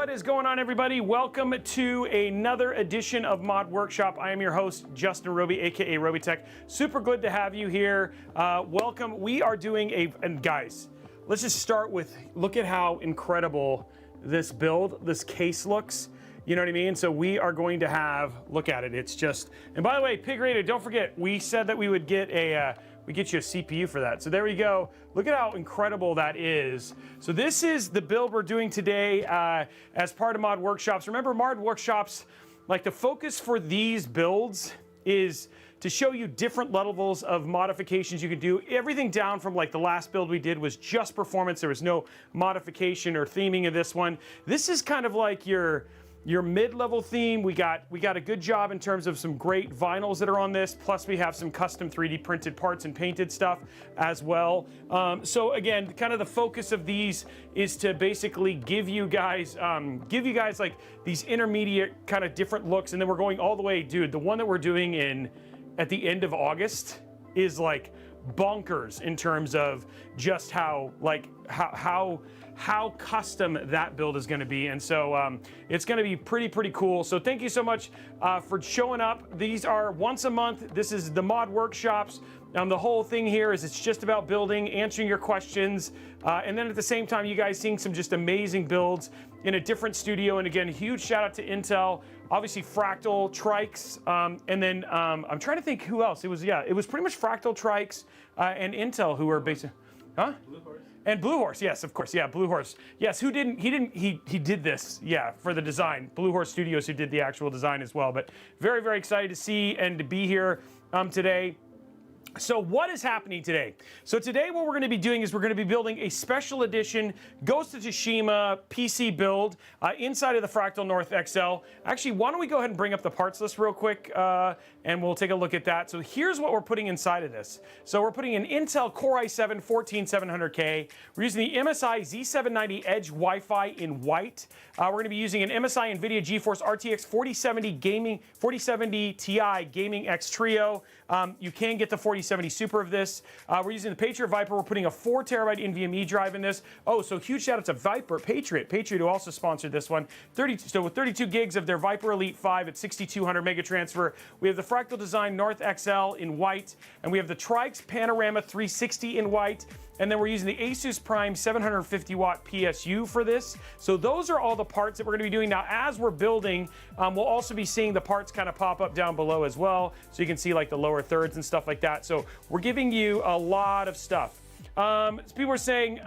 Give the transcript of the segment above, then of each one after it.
What is going on, everybody? Welcome to another edition of Mod Workshop. I am your host, Justin Robey, aka Robeytech. Super good to have you here. Welcome. We are doing and guys, let's just start with, look at how incredible this build, this case looks. You know what I mean? So we are going to have, look at it. It's just, and by the way, Pig Rated, don't forget, we said that we would get we get you a CPU for that. So there we go. Look at how incredible that is. So this is the build we're doing today as part of Mod Workshops. Remember, Mod Workshops, like the focus for these builds is to show you different levels of modifications you can do. Everything down from like the last build we did was just performance. There was no modification or theming of this one. This is kind of like your mid-level theme. We got a good job in terms of some great vinyls that are on this, plus we have some custom 3D printed parts and painted stuff as well. So again, kind of the focus of these is to basically give you guys like these intermediate kind of different looks, and then we're going all the way, dude, the one that we're doing at the end of August is like bonkers in terms of just how custom that build is going to be. And so it's going to be pretty cool. So thank you so much for showing up. These are once a month. This is the Mod Workshops. The whole thing here is it's just about building, answering your questions, and then at the same time, you guys seeing some just amazing builds in a different studio. And again, huge shout out to Intel, obviously Fractal, Trikes, and then I'm trying to think who else. It was pretty much Fractal, Trikes, and Intel who were basically, huh? Blue Horse. And Blue Horse, yes, of course, yeah, Blue Horse. Yes, he did this, yeah, for the design. Blue Horse Studios, who did the actual design as well. But very excited to see and to be here today. So what is happening today? So today what we're going to be doing is we're going to be building a special edition Ghost of Tsushima PC build inside of the Fractal North XL. Actually, why don't we go ahead and bring up the parts list real quick and we'll take a look at that. So here's what we're putting inside of this. So we're putting an Intel Core i7-14700K. We're using the MSI Z790 Edge Wi-Fi in white. We're going to be using an MSI NVIDIA GeForce RTX 4070 Ti Gaming X Trio. You can get the 4070 Super of this. We're using the Patriot Viper. We're putting a 4 terabyte NVMe drive in this. Oh, so huge shout out to Patriot who also sponsored this one. So with 32 gigs of their Viper Elite 5 at 6200 mega transfer. We have the Fractal Design North XL in white, and we have the Trikes Panorama 360 in white. And then we're using the Asus Prime 750 watt PSU for this. So those are all the parts that we're gonna be doing. Now, as we're building, we'll also be seeing the parts kind of pop up down below as well. So you can see like the lower thirds and stuff like that. So we're giving you a lot of stuff. People are saying,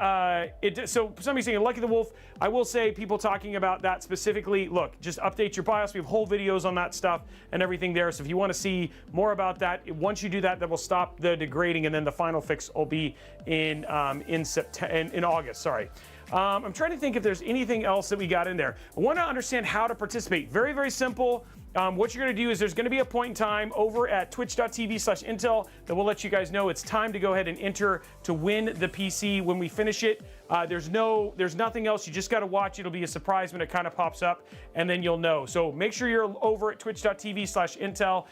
so somebody's saying Lucky the Wolf. I will say, people talking about that specifically, look, just update your BIOS. We have whole videos on that stuff and everything there. So if you want to see more about that, once you do that, that will stop the degrading, and then the final fix will be in August, sorry. I'm trying to think if there's anything else that we got in there. I want to understand how to participate. Very simple. What you're going to do is there's going to be a point in time over at twitch.tv/Intel that will let you guys know it's time to go ahead and enter to win the PC when we finish it. There's nothing else. You just got to watch. It'll be a surprise when it kind of pops up, and then you'll know. So make sure you're over at twitch.tv/Intel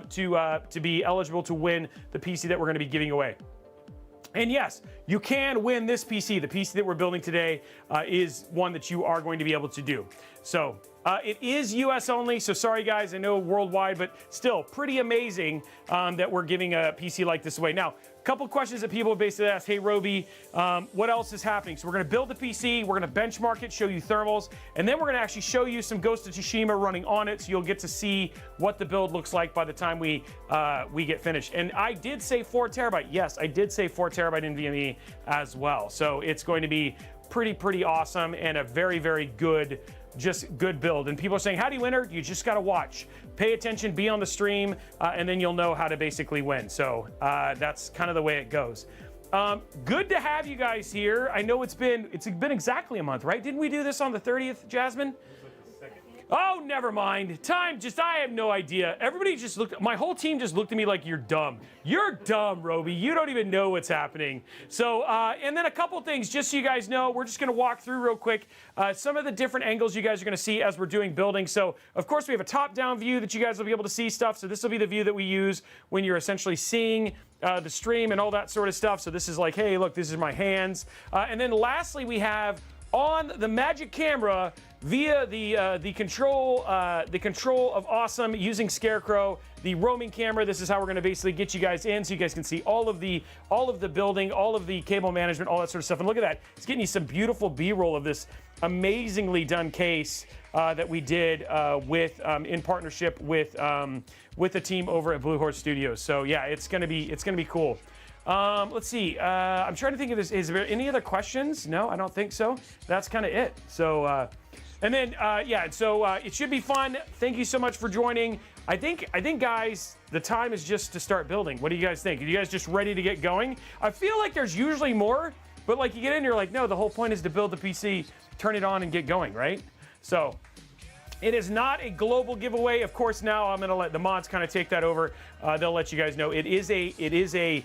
to be eligible to win the PC that we're going to be giving away. And yes, you can win this PC. The PC that we're building today is one that you are going to be able to do. So it is US only, so sorry guys, I know worldwide, but still pretty amazing that we're giving a PC like this away. Now, a couple questions that people basically ask, hey Robey, what else is happening? So we're gonna build the PC, we're gonna benchmark it, show you thermals, and then we're gonna actually show you some Ghost of Tsushima running on it, so you'll get to see what the build looks like by the time we get finished. And I did say 4 terabyte. Yes, I did say 4 terabyte NVMe as well. So it's going to be pretty awesome and a very good build. And people are saying, how do you enter? You just got to watch, pay attention, be on the stream, and then you'll know how to basically win. So that's kind of the way it goes. Good to have you guys here. I know it's been exactly a month, right? Didn't we do this on the 30th, Jasmine? Oh, never mind. I have no idea. Everybody just my whole team just looked at me like, you're dumb. You're dumb, Robey. You don't even know what's happening. So, and then a couple things, just so you guys know, we're just gonna walk through real quick some of the different angles you guys are gonna see as we're doing building. So, of course, we have a top-down view that you guys will be able to see stuff. So this will be the view that we use when you're essentially seeing the stream and all that sort of stuff. So this is like, hey, look, this is my hands. And then lastly, we have on the Magic Camera, via the control of awesome using Scarecrow, the roaming camera. This is how we're going to basically get you guys in, so you guys can see all of the building, all of the cable management, all that sort of stuff. And look at that, it's getting you some beautiful B-roll of this amazingly done case that we did in partnership with the team over at Blue Horse Studios. So yeah, it's gonna be cool. Let's see. I'm trying to think of this. Is there any other questions? No, I don't think so. That's kind of it. So, and then yeah. So it should be fun. Thank you so much for joining. I think guys, the time is just to start building. What do you guys think? Are you guys just ready to get going? I feel like there's usually more, but like you get in, you're like, no, the whole point is to build the PC, turn it on, and get going, right? So. It is not a global giveaway. Of course, now I'm gonna let the mods kind of take that over. They'll let you guys know it is a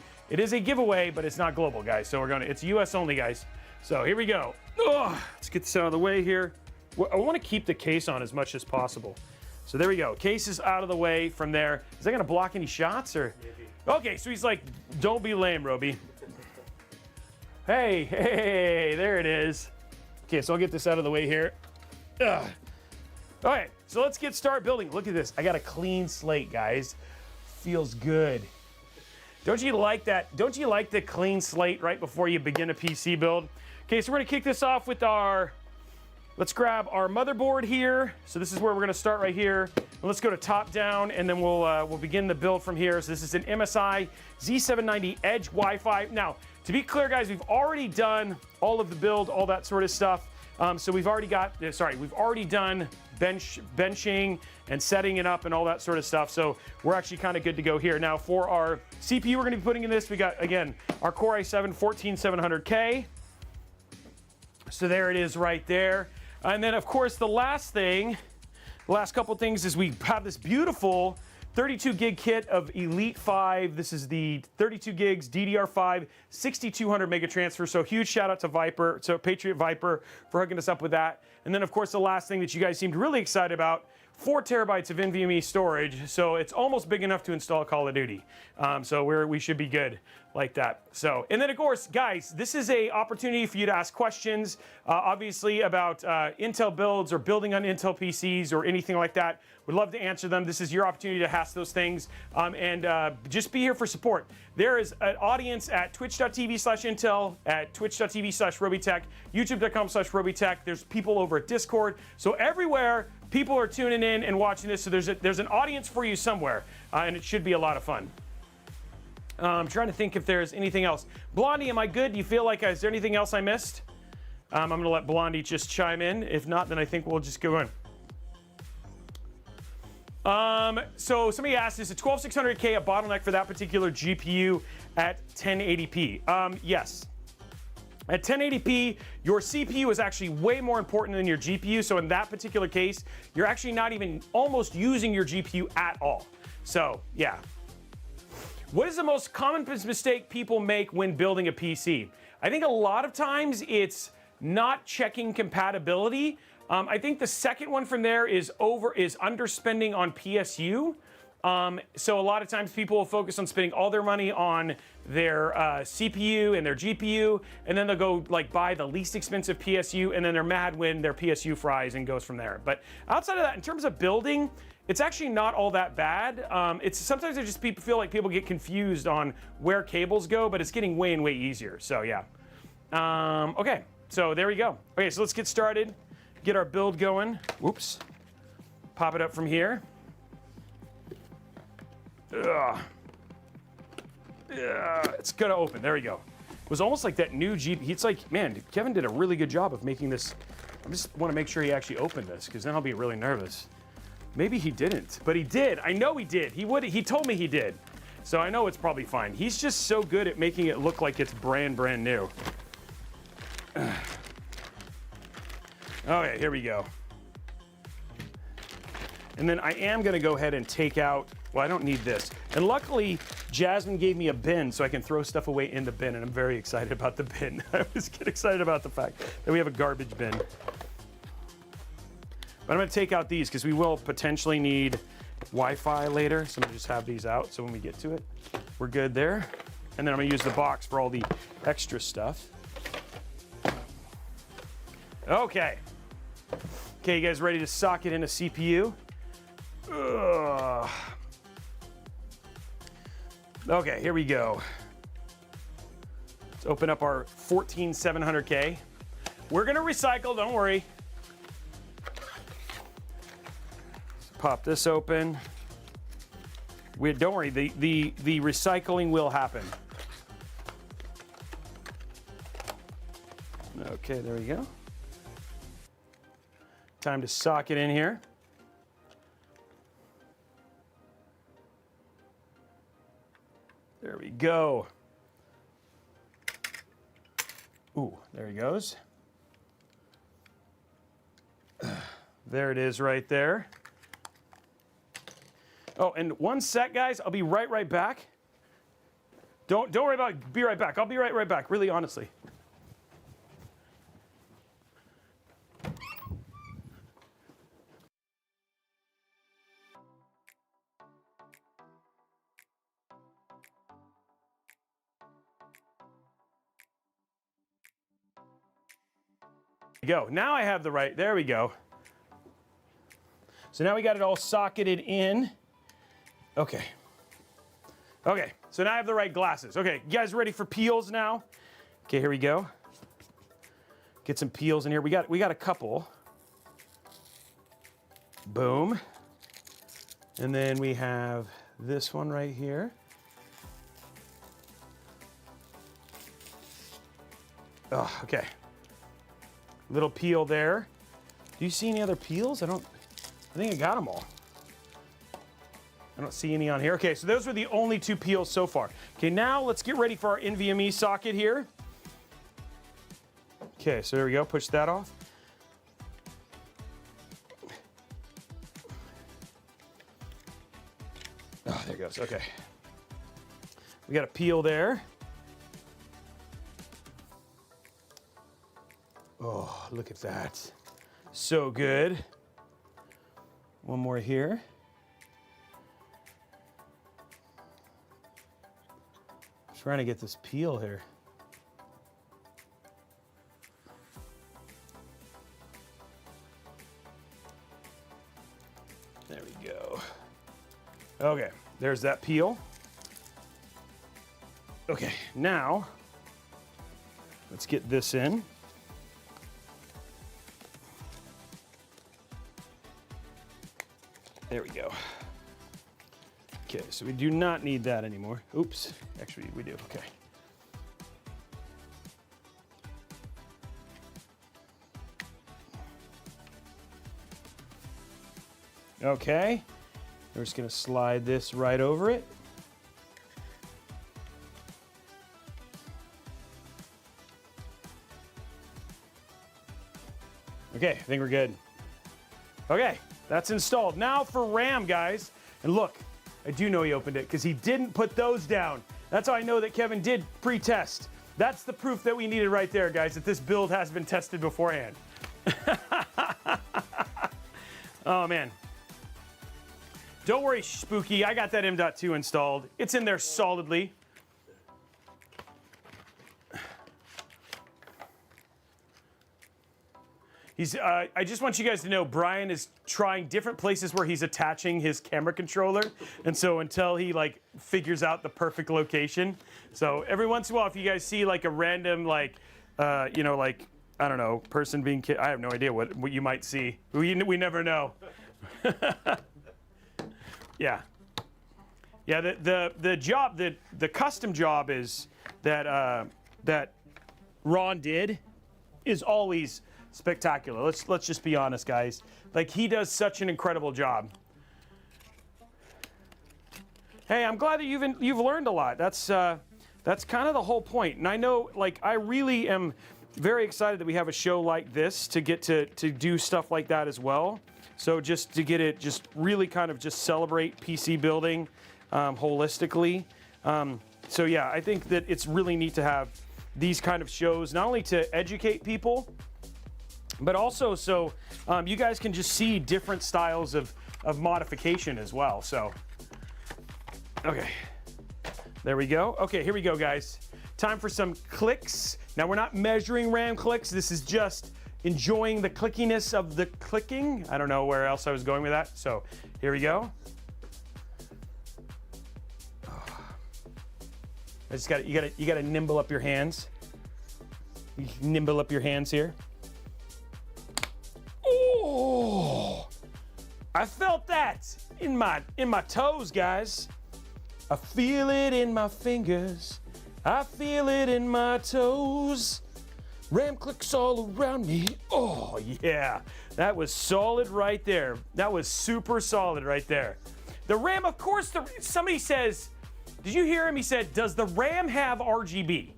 giveaway, but it's not global, guys. So it's US only, guys. So here we go. Let's get this out of the way here. I want to keep the case on as much as possible. So there we go. Case is out of the way from there. Is that gonna block any shots or? Maybe. Okay, so he's like, don't be lame, Robey. Hey, there it is. Okay, so I'll get this out of the way here. All right, so let's start building. Look at this. I got a clean slate, guys. Feels good. Don't you like that? Don't you like the clean slate right before you begin a PC build? Okay, so we're gonna kick this off with let's grab our motherboard here. So this is where we're gonna start right here. And let's go to top down, and then we'll begin the build from here. So this is an MSI Z790 Edge Wi-Fi. Now, to be clear, guys, we've already done all of the build, all that sort of stuff. So we've already done benching and setting it up and all that sort of stuff. So we're actually kind of good to go here. Now for our CPU we're going to be putting in this, we got, again, our Core i7 14700K. So there it is right there. And then, of course, the last couple things is we have this beautiful 32 gig kit of Elite 5. This is the 32 gigs DDR5 6200 mega transfer. So huge shout out to Viper, so Patriot Viper, for hooking us up with that. And then of course the last thing that you guys seemed really excited about, 4 terabytes of NVMe storage. So it's almost big enough to install Call of Duty. So we should be good like that. So, and then of course, guys, this is a opportunity for you to ask questions, obviously about Intel builds or building on Intel PCs or anything like that. We'd love to answer them. This is your opportunity to ask those things, and just be here for support. There is an audience at twitch.tv/Intel, at twitch.tv/Robeytech, youtube.com/Robeytech. There's people over at Discord. So everywhere, people are tuning in and watching this. So there's an audience for you somewhere, and it should be a lot of fun. I'm trying to think if there's anything else. Blondie, am I good? Do you feel like, is there anything else I missed? I'm going to let Blondie just chime in. If not, then I think we'll just go in. So somebody asked, is a 12600K a bottleneck for that particular GPU at 1080p? Yes. At 1080p, your CPU is actually way more important than your GPU. So in that particular case, you're actually not even almost using your GPU at all. So yeah. What is the most common mistake people make when building a PC? I think a lot of times it's not checking compatibility. I think the second one from there is underspending on PSU. So a lot of times people will focus on spending all their money on their CPU and their GPU, and then they'll go like buy the least expensive PSU, and then they're mad when their PSU fries and goes from there. But outside of that, in terms of building, it's actually not all that bad. It's sometimes I just feel like people get confused on where cables go, but it's getting way and way easier. So yeah. Okay, so there we go. Okay, so let's get started. Get our build going. Whoops. Pop it up from here. It's gonna open. There we go. It was almost like that new Jeep. It's like, man, Kevin did a really good job of making this. I just want to make sure he actually opened this, because then I'll be really nervous. Maybe he didn't, but he did. I know he did. He told me he did. So I know it's probably fine. He's just so good at making it look like it's brand new. Okay, here we go. And then I am gonna go ahead and take out, well, I don't need this. And luckily, Jasmine gave me a bin so I can throw stuff away in the bin, and I'm very excited about the bin. I always get excited about the fact that we have a garbage bin. But I'm gonna take out these because we will potentially need Wi-Fi later, so I'm gonna just have these out so when we get to it, we're good there. And then I'm gonna use the box for all the extra stuff. Okay, Okay, you guys ready to socket in a CPU? Ugh. Okay, here we go. Let's open up our 14700K. We're gonna recycle, don't worry. Let's pop this open. Don't worry, the recycling will happen. Okay, there we go. Time to socket in here. There we go. Ooh, there he goes. There it is right there. Oh, and one sec, guys. I'll be right back. Don't worry about it. Be right back. I'll be right back, really honestly. Go. Now I have the right, there we go. So now we got it all socketed in. Okay. Okay, so now I have the right glasses. Okay, you guys ready for peels now? Okay, here we go. Get some peels in here. We got a couple. Boom. And then we have this one right here. Oh, okay. Little peel there. Do you see any other peels? I think I got them all. I don't see any on here. Okay, so those were the only two peels so far. Okay, now let's get ready for our NVMe socket here. Okay, so there we go. Push that off. Oh, there it goes. Okay. We got a peel there. Oh, look at that. So good. One more here. I'm trying to get this peel here. There we go. Okay, there's that peel. Okay, now let's get this in. There we go. Okay, so we do not need that anymore. Oops, actually we do, okay. Okay, we're just gonna slide this right over it. Okay, I think we're good. Okay, that's installed. Now for RAM, guys. And look, I do know he opened it because he didn't put those down. That's how I know that Kevin did pre-test. That's the proof that we needed right there, guys, that this build has been tested beforehand. Oh, man. Don't worry, Spooky. I got that M.2 installed. It's in there solidly. I just want you guys to know Brian is trying different places where he's attaching his camera controller, and so until he like figures out the perfect location. So every once in a while, if you guys see like a random like, you know, like I don't know, person being I have no idea what you might see. We never know. Yeah. Yeah. The job the custom job is that that Ron did is always spectacular. Let's just be honest, guys. Like, he does such an incredible job. Hey, I'm glad that you've learned a lot. That's kind of the whole point. And I know, like, I really am very excited that we have a show like this to get to do stuff like that as well. So just to get it, just really kind of just celebrate PC building holistically. So yeah, I think that it's really neat to have these kind of shows, not only to educate people, but also so you guys can just see different styles of modification as well. So, okay, there we go. Okay, here we go, guys. Time for some clicks. Now, we're not measuring RAM clicks. This is just enjoying the clickiness of the clicking. I don't know where else I was going with that. So here we go. I just got you got to nimble up your hands. You nimble up your hands here. Oh, I felt that in my toes, guys. I feel it in my fingers. I feel it in my toes. RAM clicks all around me. Oh yeah, that was solid right there. That was super solid right there. The RAM, of course. Somebody says. Did you hear him? He said, "Does the RAM have RGB?"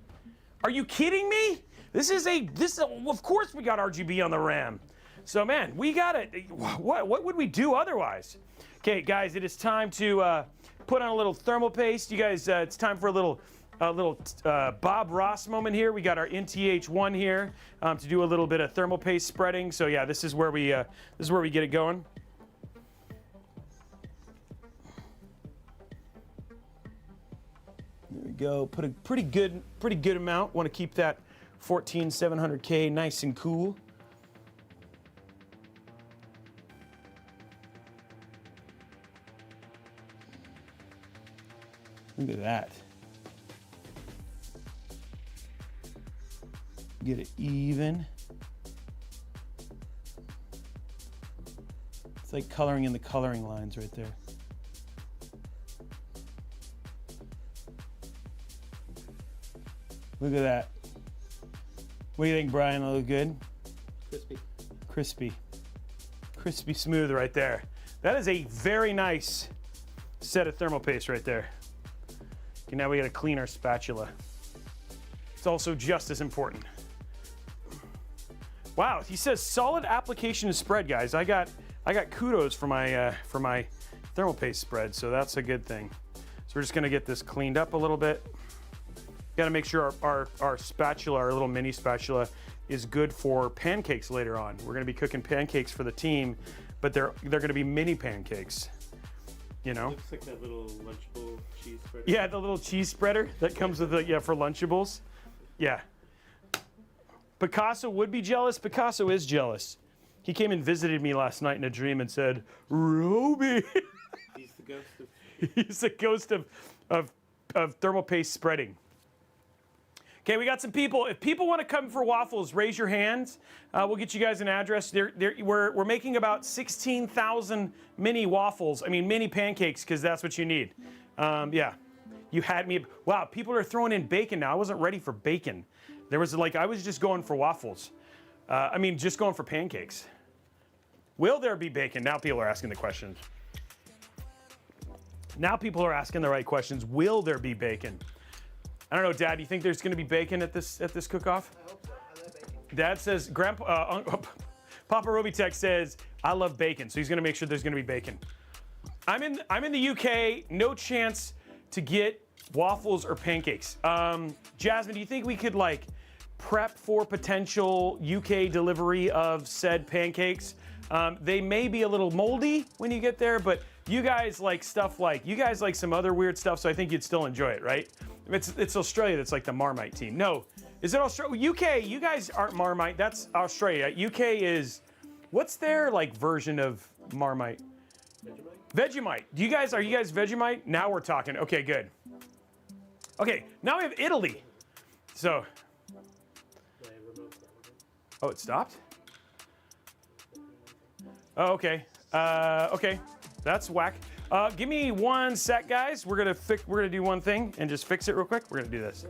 Are you kidding me? Of course we got RGB on the RAM. So man, we got it. What would we do otherwise? Okay, guys, it is time to put on a little thermal paste. You guys, it's time for a little Bob Ross moment here. We got our NTH1 here to do a little bit of thermal paste spreading. So yeah, this is where we get it going. There we go. Put a pretty good amount. Want to keep that 14700K nice and cool. Look at that. Get it even. It's like coloring in the coloring lines right there. Look at that. What do you think, Brian? That look good? Crispy. Crispy. Crispy smooth right there. That is a very nice set of thermal paste right there. Okay, now we gotta clean our spatula. It's also just as important. Wow, he says solid application and spread, guys. I got kudos for my thermal paste spread, so that's a good thing. So we're just gonna get this cleaned up a little bit. Got to make sure our spatula, our little mini spatula, is good for pancakes later on. We're going to be cooking pancakes for the team, but they're going to be mini pancakes. You know. Looks like that little Lunchable cheese spreader. Yeah, the little cheese spreader that comes with the for Lunchables. Yeah. Picasso would be jealous. Picasso is jealous. He came and visited me last night in a dream and said, "Robey." He's the ghost of. He's the ghost of thermal paste spreading. Okay, we got some people. If people want to come for waffles, raise your hands. We'll get you guys an address. We're making about 16,000 mini waffles. I mean, mini pancakes, because that's what you need. Yeah, you had me. Wow, people are throwing in bacon now. I wasn't ready for bacon. I was just going for waffles. I mean, just going for pancakes. Will there be bacon? Now people are asking the questions. Now people are asking the right questions. Will there be bacon? I don't know, Dad. Do you think there's going to be bacon at this cook-off? I hope so. I love bacon. Dad says, Papa Robeytech says, I love bacon, so he's going to make sure there's going to be bacon. I'm in the UK. No chance to get waffles or pancakes. Jasmine, do you think we could prep for potential UK delivery of said pancakes? They may be a little moldy when you get there, but you guys like stuff you guys like some other weird stuff, so I think you'd still enjoy it, right? It's Australia that's like the Marmite team. No, is it Australia? UK, you guys aren't Marmite, that's Australia. UK is, what's their version of Marmite? Vegemite. Vegemite. Are you guys Vegemite? Now we're talking. Okay, good. Okay, now we have Italy. So, oh, it stopped? Oh, okay. Okay, that's whack. Give me 1 sec, guys. We're gonna do one thing and just fix it real quick. We're gonna do this.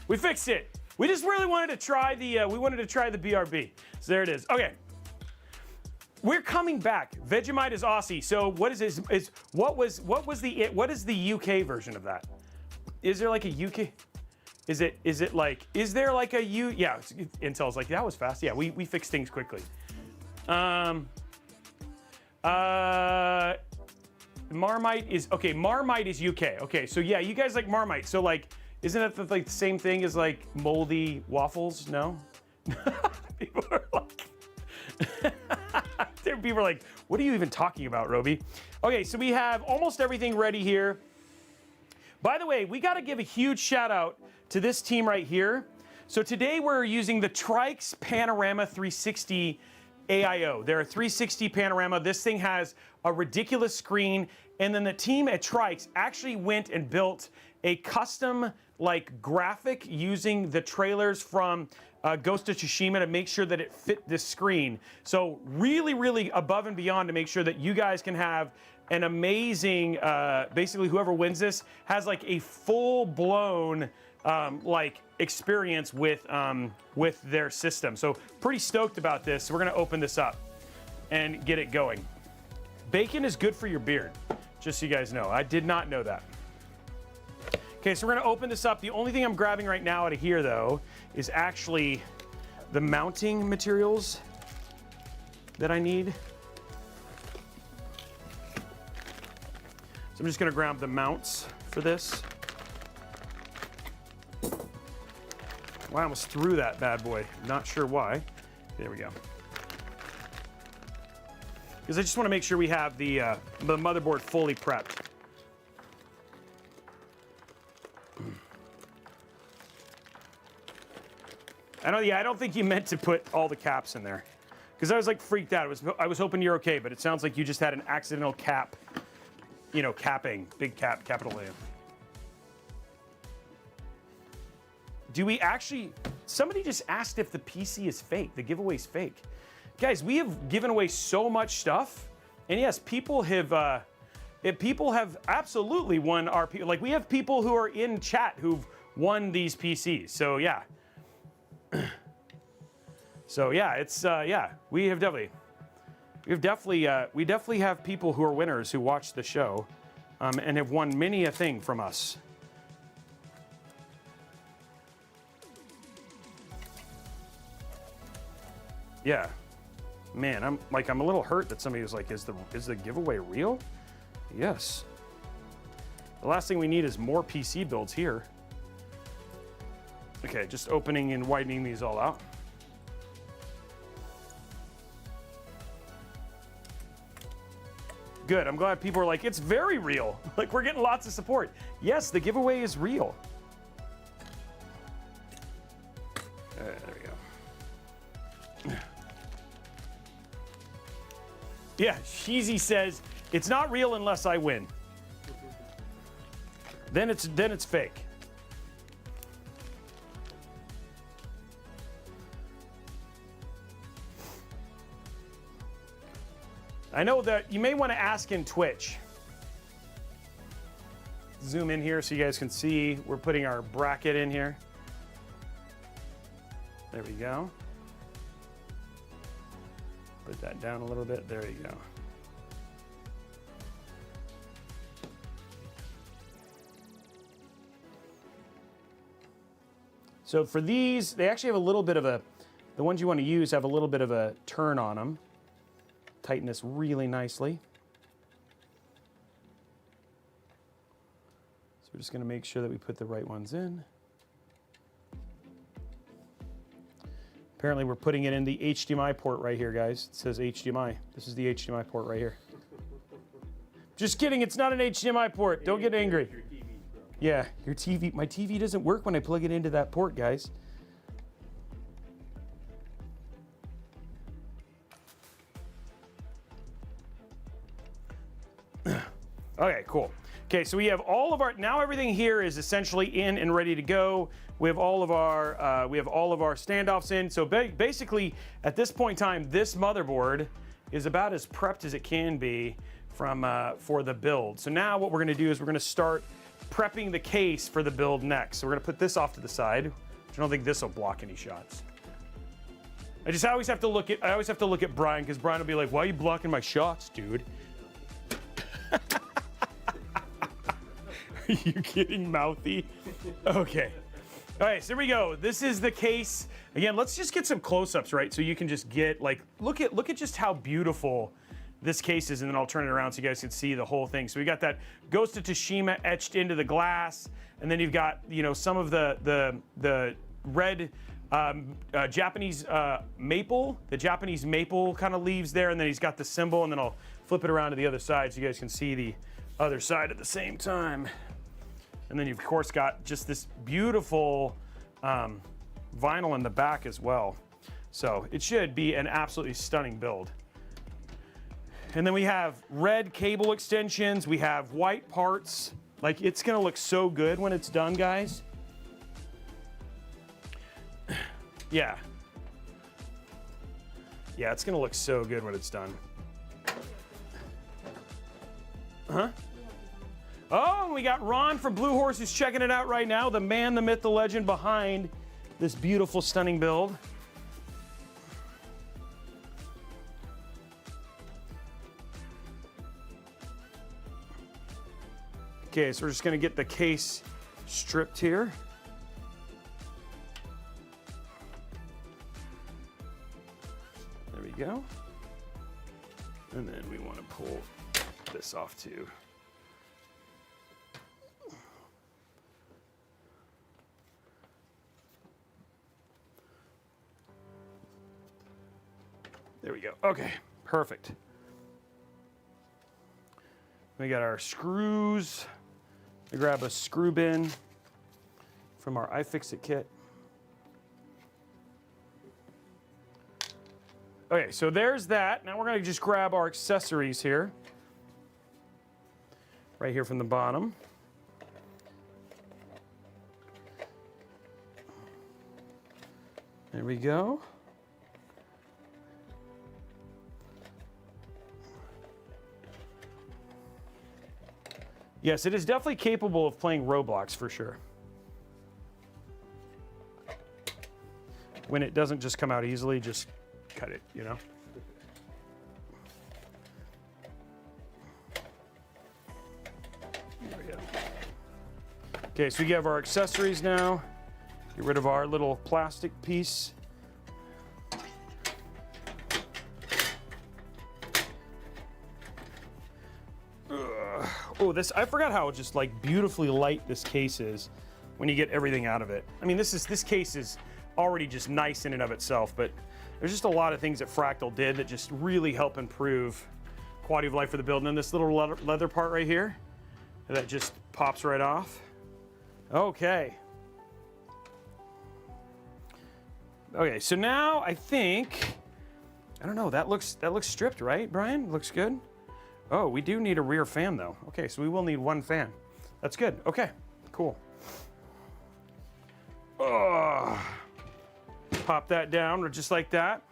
We fixed it. We just really wanted to try the BRB. So there it is. Okay. We're coming back. Vegemite is Aussie. So what is this? What is the UK version of that? Is there like a UK? Is there like a U? Yeah, Intel's like, that was fast. Yeah, we fix things quickly. Marmite is okay. Marmite is UK. Okay, so yeah, you guys like Marmite. So isn't it the same thing as moldy waffles? No. People are like, People are like, what are you even talking about, Robey? Okay, so we have almost everything ready here. By the way, we got to give a huge shout out to this team right here. So today we're using the Trikes Panorama 360 AIO. They're a 360 panorama. This thing has a ridiculous screen. And then the team at Trikes actually went and built a custom graphic using the trailers from Ghost of Tsushima to make sure that it fit this screen. So really, really above and beyond to make sure that you guys can have an amazing, basically whoever wins this has a full-blown experience with their system. So pretty stoked about this. So we're gonna open this up and get it going. Bacon is good for your beard, just so you guys know. I did not know that. Okay, so we're gonna open this up. The only thing I'm grabbing right now out of here though is actually the mounting materials that I need. So I'm just gonna grab the mounts for this. Wow, I almost threw that bad boy. Not sure why. There we go. Because I just want to make sure we have the motherboard fully prepped. I don't think you meant to put all the caps in there. Because I was freaked out. I was hoping you're okay, but it sounds like you just had an accidental cap. Capping. Big cap, capital A. Do we actually... Somebody just asked if the PC is fake. The giveaway's fake. Guys, we have given away so much stuff. And yes, people have absolutely won our... we have people who are in chat who've won these PCs. So, yeah. So, yeah, it's... yeah, we definitely have people who are winners who watch the show and have won many a thing from us. Yeah, man, I'm a little hurt that somebody was like, is the giveaway real? Yes. The last thing we need is more PC builds here. Okay, just opening and widening these all out. Good, I'm glad people are like, it's very real. We're getting lots of support. Yes, the giveaway is real. There we go. Yeah, Sheezy says, it's not real unless I win. Then it's fake. I know that you may want to ask in Twitch. Zoom in here so you guys can see. We're putting our bracket in here. There we go. Put that down a little bit. There you go. So for these, they actually have a little bit of a, the ones you want to use have a little bit of a turn on them. Tighten this really nicely. So we're just going to make sure that we put the right ones in. Apparently we're putting it in the HDMI port right here, guys. It says HDMI. This is the HDMI port right here. Just kidding, it's not an HDMI port. Don't get angry. Your TV, bro. Yeah, your TV. My TV doesn't work when I plug it into that port, guys. Okay, cool. Okay, so we have all of our, now everything here is essentially in and ready to go. We have all of our standoffs in. So basically, at this point in time, this motherboard is about as prepped as it can be from for the build. So now what we're going to do is we're going to start prepping the case for the build next. So we're going to put this off to the side. I don't think this will block any shots. I always have to look at Brian, because Brian will be like, "Why are you blocking my shots, dude?" Are you getting mouthy? Okay. All right, so here we go. This is the case. Again, let's just get some close-ups, right? So you can just get, like, look at just how beautiful this case is, and then I'll turn it around so you guys can see the whole thing. So we got that Ghost of Tsushima etched into the glass, and then you've got, you know, some of the red Japanese maple, the Japanese maple kind of leaves there, and then he's got the symbol, and then I'll flip it around to the other side so you guys can see the other side at the same time. And then you've of course got just this beautiful vinyl in the back as well. So it should be an absolutely stunning build. And then we have red cable extensions, we have white parts. Like, it's gonna look so good when it's done, guys. Yeah. Yeah, it's gonna look so good when it's done. Huh? Oh, and we got Ron from Blue Horse who's checking it out right now. The man, the myth, the legend behind this beautiful, stunning build. Okay, so we're just gonna get the case stripped here. There we go. And then we want to pull this off too. There we go. Okay, perfect. We got our screws. I grab a screw bin from our iFixit kit. Okay, so there's that. Now we're gonna just grab our accessories here. Right here from the bottom. There we go. Yes, it is definitely capable of playing Roblox for sure. When it doesn't just come out easily, just cut it, you know? There we go. Okay, so we have our accessories now. Get rid of our little plastic piece. Oh, this, I forgot how just like beautifully light this case is when you get everything out of it. I mean, this case is already just nice in and of itself, but there's just a lot of things that Fractal did that just really help improve quality of life for the build. And then this little leather part right here, that just pops right off. Okay. Okay, so now I think, I don't know, that looks stripped, right, Brian? Looks good. Oh, we do need a rear fan though. Okay, so we will need one fan. That's good. Okay, cool. Oh, pop that down just like that.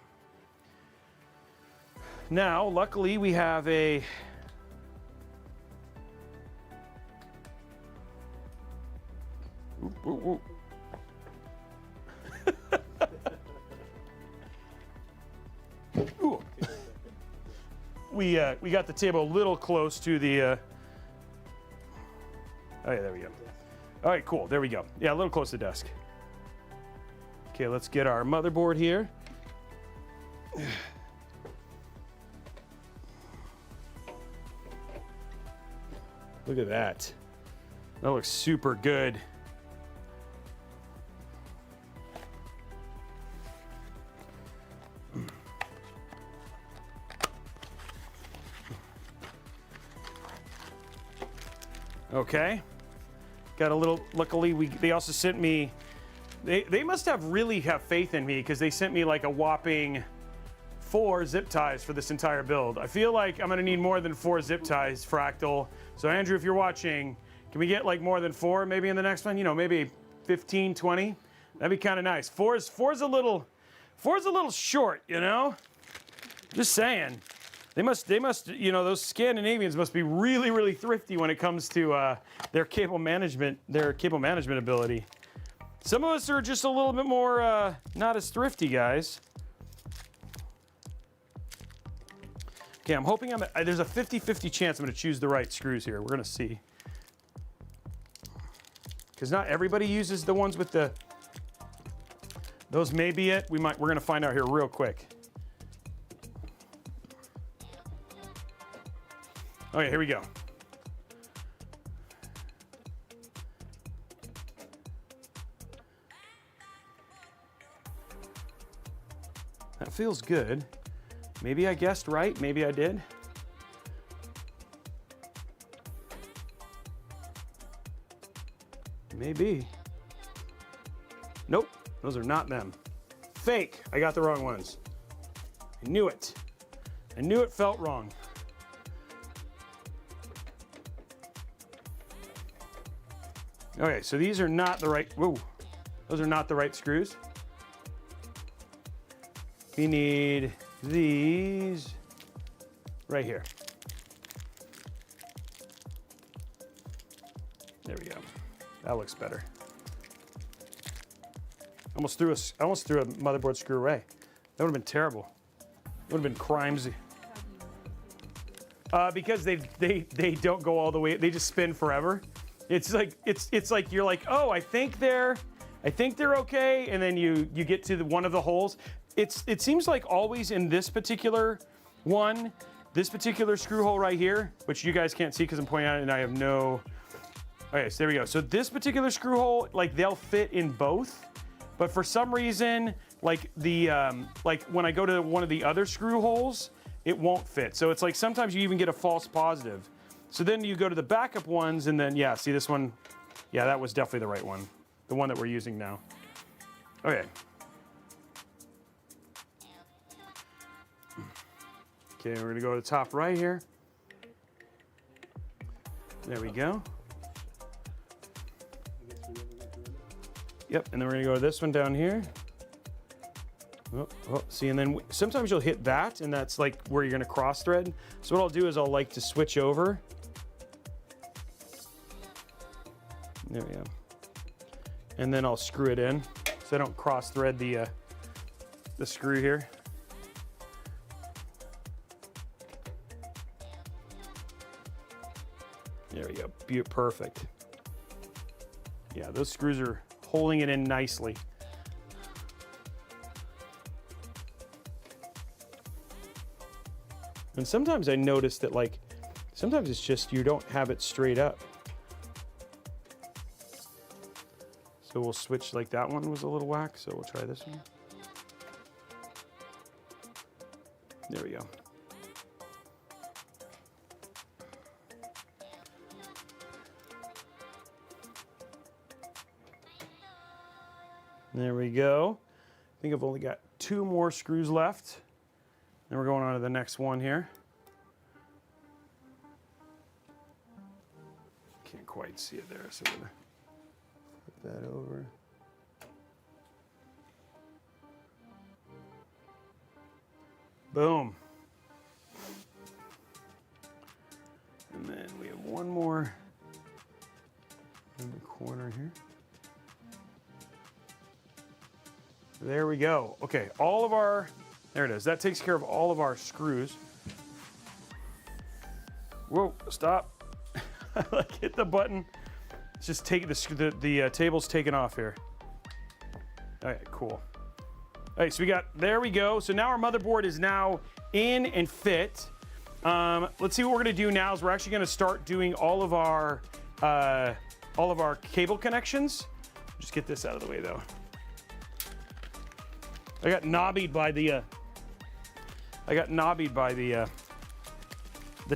Now, luckily we have a Ooh. We got the table a little close to the oh yeah, there we go. All right, cool, there we go. Yeah, a little close to the desk. Okay, let's get our motherboard here. Look at that. That looks super good. Okay, got a little, luckily they also sent me, they must have really have faith in me because they sent me like a whopping 4 zip ties for this entire build. I feel like I'm gonna need more than 4 zip ties, Fractal. So Andrew, if you're watching, can we get like more than 4 maybe in the next one? You know, maybe 15, 20? That'd be kind of nice. 4's a little short, you know? Just saying. They must, you know, those Scandinavians must be really, really thrifty when it comes to their cable management ability. Some of us are just a little bit more not as thrifty, guys. Okay, I'm hoping there's a 50-50 chance I'm gonna choose the right screws here. We're gonna see. Because not everybody uses the ones with the, those may be it. We're gonna find out here real quick. Okay, here we go. feels good. Maybe I guessed right, maybe I did. Maybe. Nope, those are not them. Fake, I got the wrong ones. I knew it. I knew it felt wrong. Okay, so these are not the right, whoa, those are not the right screws. We need these right here. There we go. That looks better. I almost threw a motherboard screw away. That would have been terrible. It would have been crimes. Because they don't go all the way. They just spin forever. It's like you're like, oh, I think they're okay, and then you get to one of the holes. It seems like always in this particular one, this particular screw hole right here, which you guys can't see because I'm pointing at it and I have no. Okay, so there we go. So this particular screw hole, like they'll fit in both, but for some reason, like the like when I go to one of the other screw holes, it won't fit. So it's like sometimes you even get a false positive. So then you go to the backup ones, and then yeah, see this one? Yeah, that was definitely the right one, the one that we're using now. Okay. Okay, we're gonna go to the top right here. There we go. Yep, and then we're gonna go to this one down here. Oh, see, and then sometimes you'll hit that, and that's like where you're gonna cross thread. So what I'll do is I'll like to switch over. There we go. And then I'll screw it in, so I don't cross thread the screw here. There we go, perfect. Yeah, those screws are holding it in nicely. And sometimes I notice that, like, sometimes it's just you don't have it straight up. So we'll switch, like that one was a little whack, so we'll try this one. There we go. There we go. I think I've only got 2 more screws left. Then we're going on to the next one here. Can't quite see it there, so we're gonna flip that over. Boom. And then we have one more in the corner here. There we go. Okay, all of our, there it is. That takes care of all of our screws. Whoa, stop. Like hit the button. Let's just take the table's taken off here. All right, cool. All right, so we got, there we go. So now our motherboard is now in and fit. Let's see what we're gonna do now is we're actually gonna start doing all of our cable connections. Just get this out of the way though. I got knobbied by the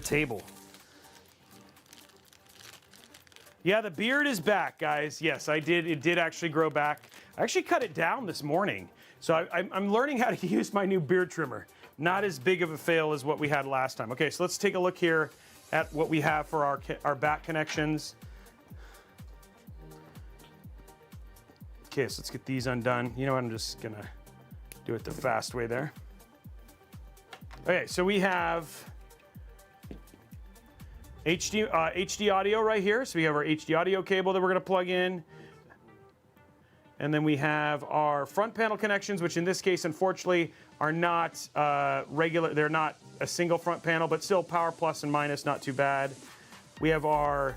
table. Yeah, the beard is back, guys. Yes, I did. It did actually grow back. I actually cut it down this morning. So I'm learning how to use my new beard trimmer. Not as big of a fail as what we had last time. Okay, so let's take a look here at what we have for our back connections. Okay, so let's get these undone. You know what, I'm just gonna do it the fast way there. Okay, so we have HD audio right here. So we have our HD audio cable that we're gonna plug in. And then we have our front panel connections, which in this case, unfortunately, are not regular. They're not a single front panel, but still power plus and minus, not too bad. We have our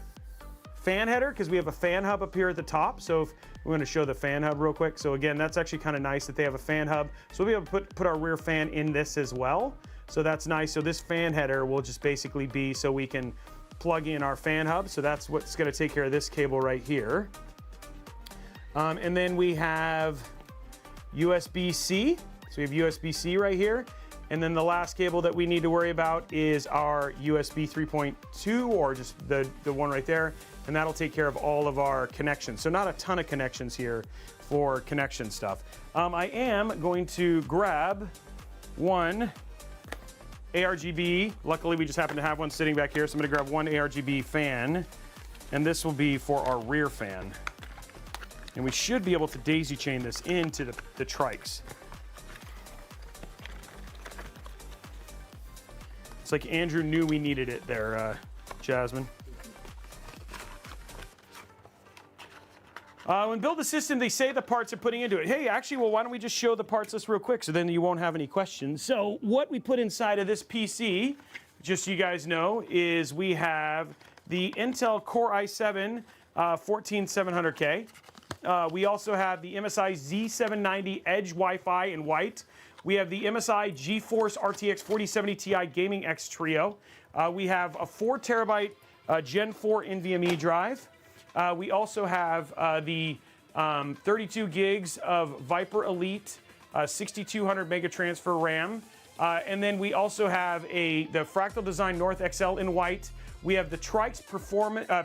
fan header, because we have a fan hub up here at the top. So if we're gonna show the fan hub real quick. So again, that's actually kind of nice that they have a fan hub. So we'll be able to put our rear fan in this as well. So that's nice. So this fan header will just basically be so we can plug in our fan hub. So that's what's gonna take care of this cable right here. And then we have USB-C. So we have USB-C right here. And then the last cable that we need to worry about is our USB 3.2, or just the one right there. And that'll take care of all of our connections. So not a ton of connections here for connection stuff. I am going to grab one ARGB. Luckily, we just happen to have one sitting back here. So I'm gonna grab one ARGB fan. And this will be for our rear fan. And we should be able to daisy chain this into the trikes. It's like Andrew knew we needed it there, Jasmine. When build a system, they say the parts are putting into it. Hey, actually, well, why don't we just show the parts list real quick so then you won't have any questions. So what we put inside of this PC, just so you guys know, is we have the Intel Core i7 14700K. We also have the MSI Z790 Edge Wi-Fi in white. We have the MSI GeForce RTX 4070 Ti Gaming X Trio. We have a 4 terabyte Gen 4 NVMe drive. We also have the 32 gigs of Viper Elite 6200 mega transfer RAM. And then we also have the Fractal Design North XL in white. We have the Trikes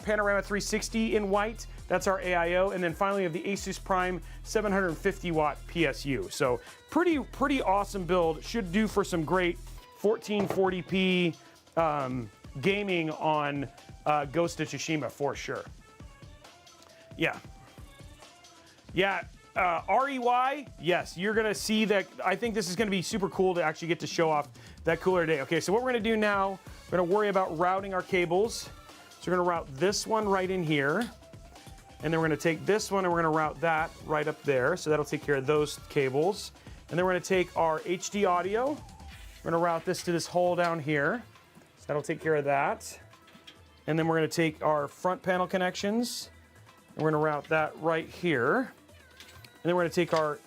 Panorama 360 in white. That's our AIO. And then finally we have the Asus Prime 750 watt PSU. So pretty awesome build. Should do for some great 1440p gaming on Ghost of Tsushima for sure. Yeah. REY, yes, you're gonna see that. I think this is gonna be super cool to actually get to show off that cooler today. Okay, so what we're gonna do now, we're gonna worry about routing our cables. So we're gonna route this one right in here. And then we're gonna take this one and we're gonna route that right up there. So that'll take care of those cables. And then we're gonna take our HD audio. We're gonna route this to this hole down here. So that'll take care of that. And then we're gonna take our front panel connections and we're gonna route that right here. And then we're gonna take our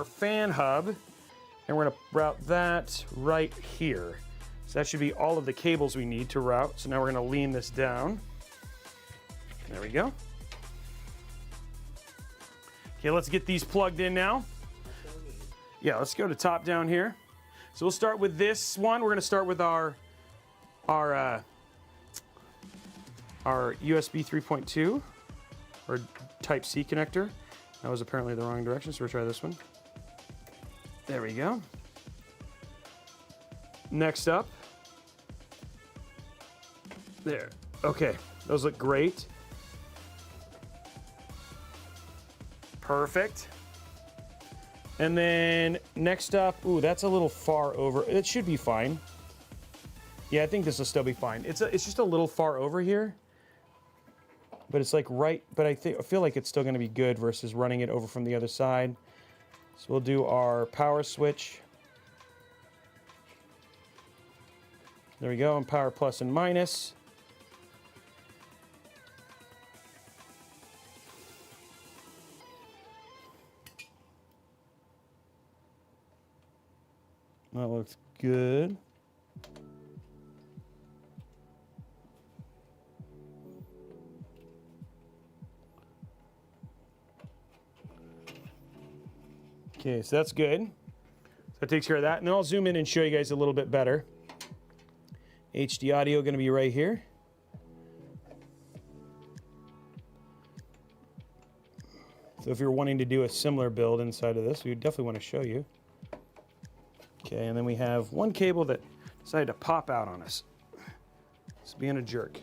fan hub and we're gonna route that right here. So that should be all of the cables we need to route. So now we're gonna lean this down. There we go. Okay, let's get these plugged in now. Yeah, let's go to top down here. So we'll start with this one. We're gonna start with our USB 3.2 or Type C connector. That was apparently the wrong direction, so we'll try this one. There we go. Next up. There. Okay, those look great. Perfect. And then next up, ooh, that's a little far over. It should be fine. Yeah, I think this will still be fine. It's just a little far over here. But it's like right, but I feel like it's still gonna be good versus running it over from the other side. So we'll do our power switch. There we go, and power plus and minus. That looks good. Okay, so that's good. So that takes care of that. And then I'll zoom in and show you guys a little bit better. HD audio going to be right here. So if you're wanting to do a similar build inside of this, we definitely want to show you. Okay, and then we have one cable that decided to pop out on us. It's being a jerk.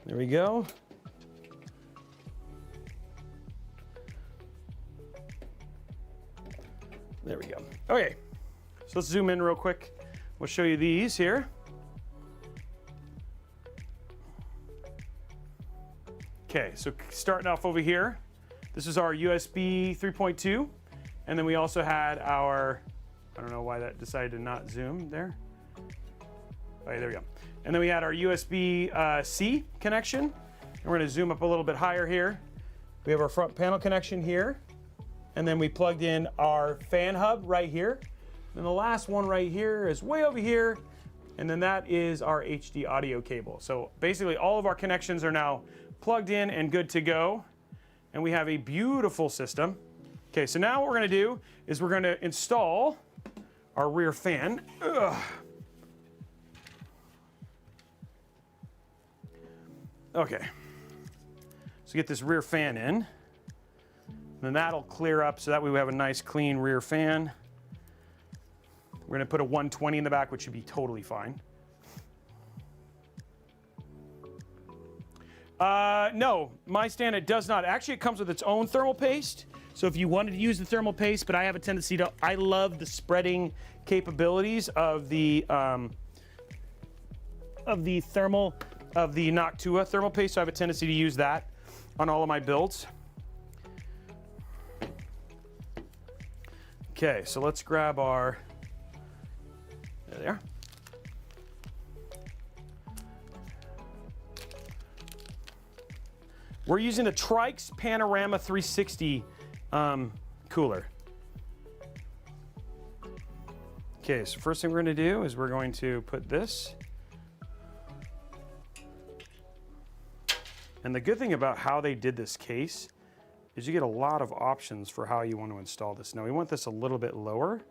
There we go. There we go. Okay, so let's zoom in real quick. We'll show you these here. Okay, so starting off over here, this is our USB 3.2. And then we also had our, I don't know why that decided to not zoom there. Okay, there we go. And then we had our USB-C connection. And we're gonna zoom up a little bit higher here. We have our front panel connection here. And then we plugged in our fan hub right here. And the last one right here is way over here. And then that is our HD audio cable. So basically all of our connections are now plugged in and good to go. And we have a beautiful system. Okay, so now what we're gonna do is we're gonna install our rear fan. Ugh. Okay, so get this rear fan in. Then that'll clear up so that way we have a nice clean rear fan. We're gonna put a 120 in the back, which should be totally fine. No, my stand, it does not. Actually, it comes with its own thermal paste. So if you wanted to use the thermal paste, but I have a tendency to, I love the spreading capabilities of the Noctua thermal paste. So I have a tendency to use that on all of my builds. Okay, so let's grab our, there they are. We're using the Trikes Panorama 360 cooler. Okay, so first thing we're going to do is we're going to put this. And the good thing about how they did this case is you get a lot of options for how you want to install this. Now we want this a little bit lower.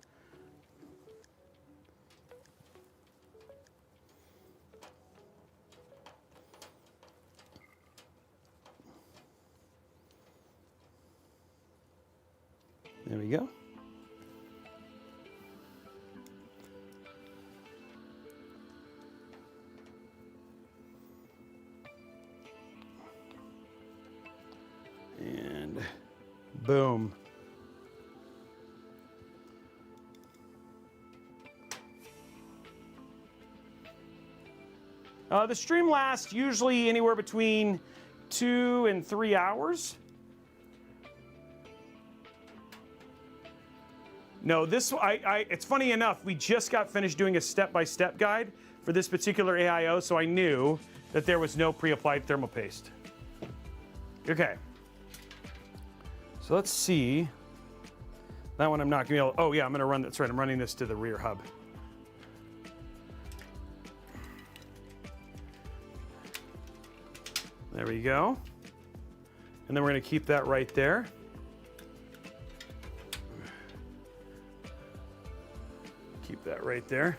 There we go. And boom. The stream lasts usually anywhere between 2 and 3 hours. No, this, it's funny enough, we just got finished doing a step-by-step guide for this particular AIO, so I knew that there was no pre-applied thermal paste. Okay. So let's see. That one I'm not gonna be able, oh yeah, I'm gonna run, that's right, I'm running this to the rear hub. There we go. And then we're gonna keep that right there. Keep that right there.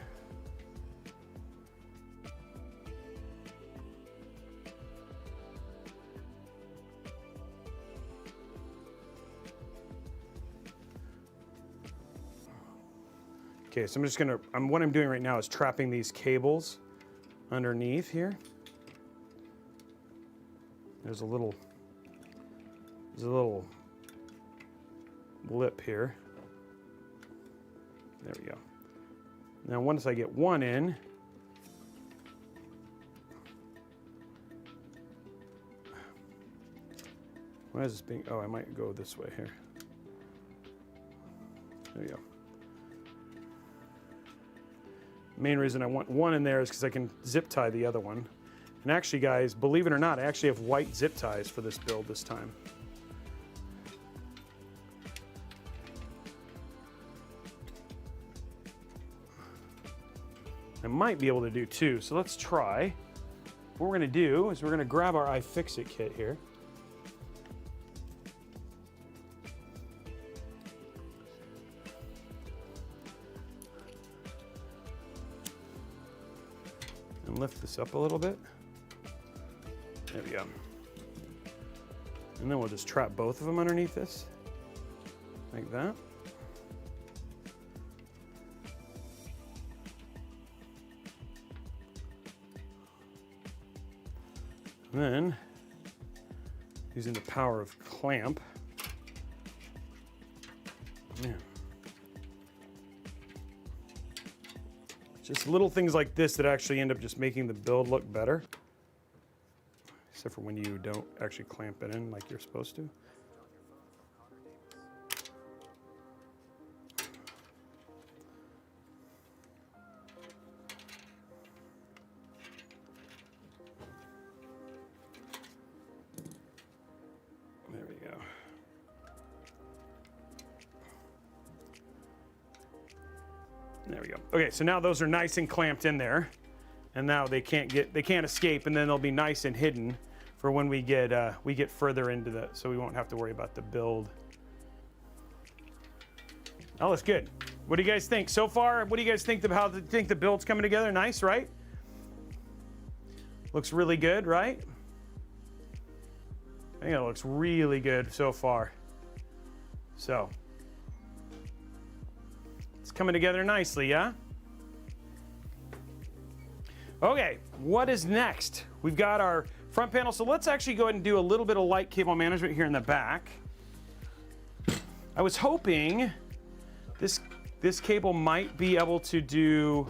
Okay, so I'm just gonna, what I'm doing right now is trapping these cables underneath here. There's a little lip here. There we go. Now once I get one in, why is this being, oh, I might go this way here. There we go. Main reason I want one in there is because I can zip tie the other one. And actually, guys, believe it or not, I actually have white zip ties for this build this time. I might be able to do two, so let's try. What we're gonna do is we're gonna grab our iFixit kit here. And lift this up a little bit. There we go. And then we'll just trap both of them underneath this, like that. And then, using the power of clamp, man. Just little things like this that actually end up just making the build look better. Except for when you don't actually clamp it in like you're supposed to. There we go. There we go. Okay, so now those are nice and clamped in there. And now they can't escape, and then they'll be nice and hidden for when we get further into the, so we won't have to worry about the build. That looks good. What do you guys think so far? What do you guys think of how the build's coming together? Nice, right? Looks really good, right? I think it looks really good so far. So it's coming together nicely, yeah? Okay, what is next? We've got our front panel. So let's actually go ahead and do a little bit of light cable management here in the back. I was hoping this cable might be able to do,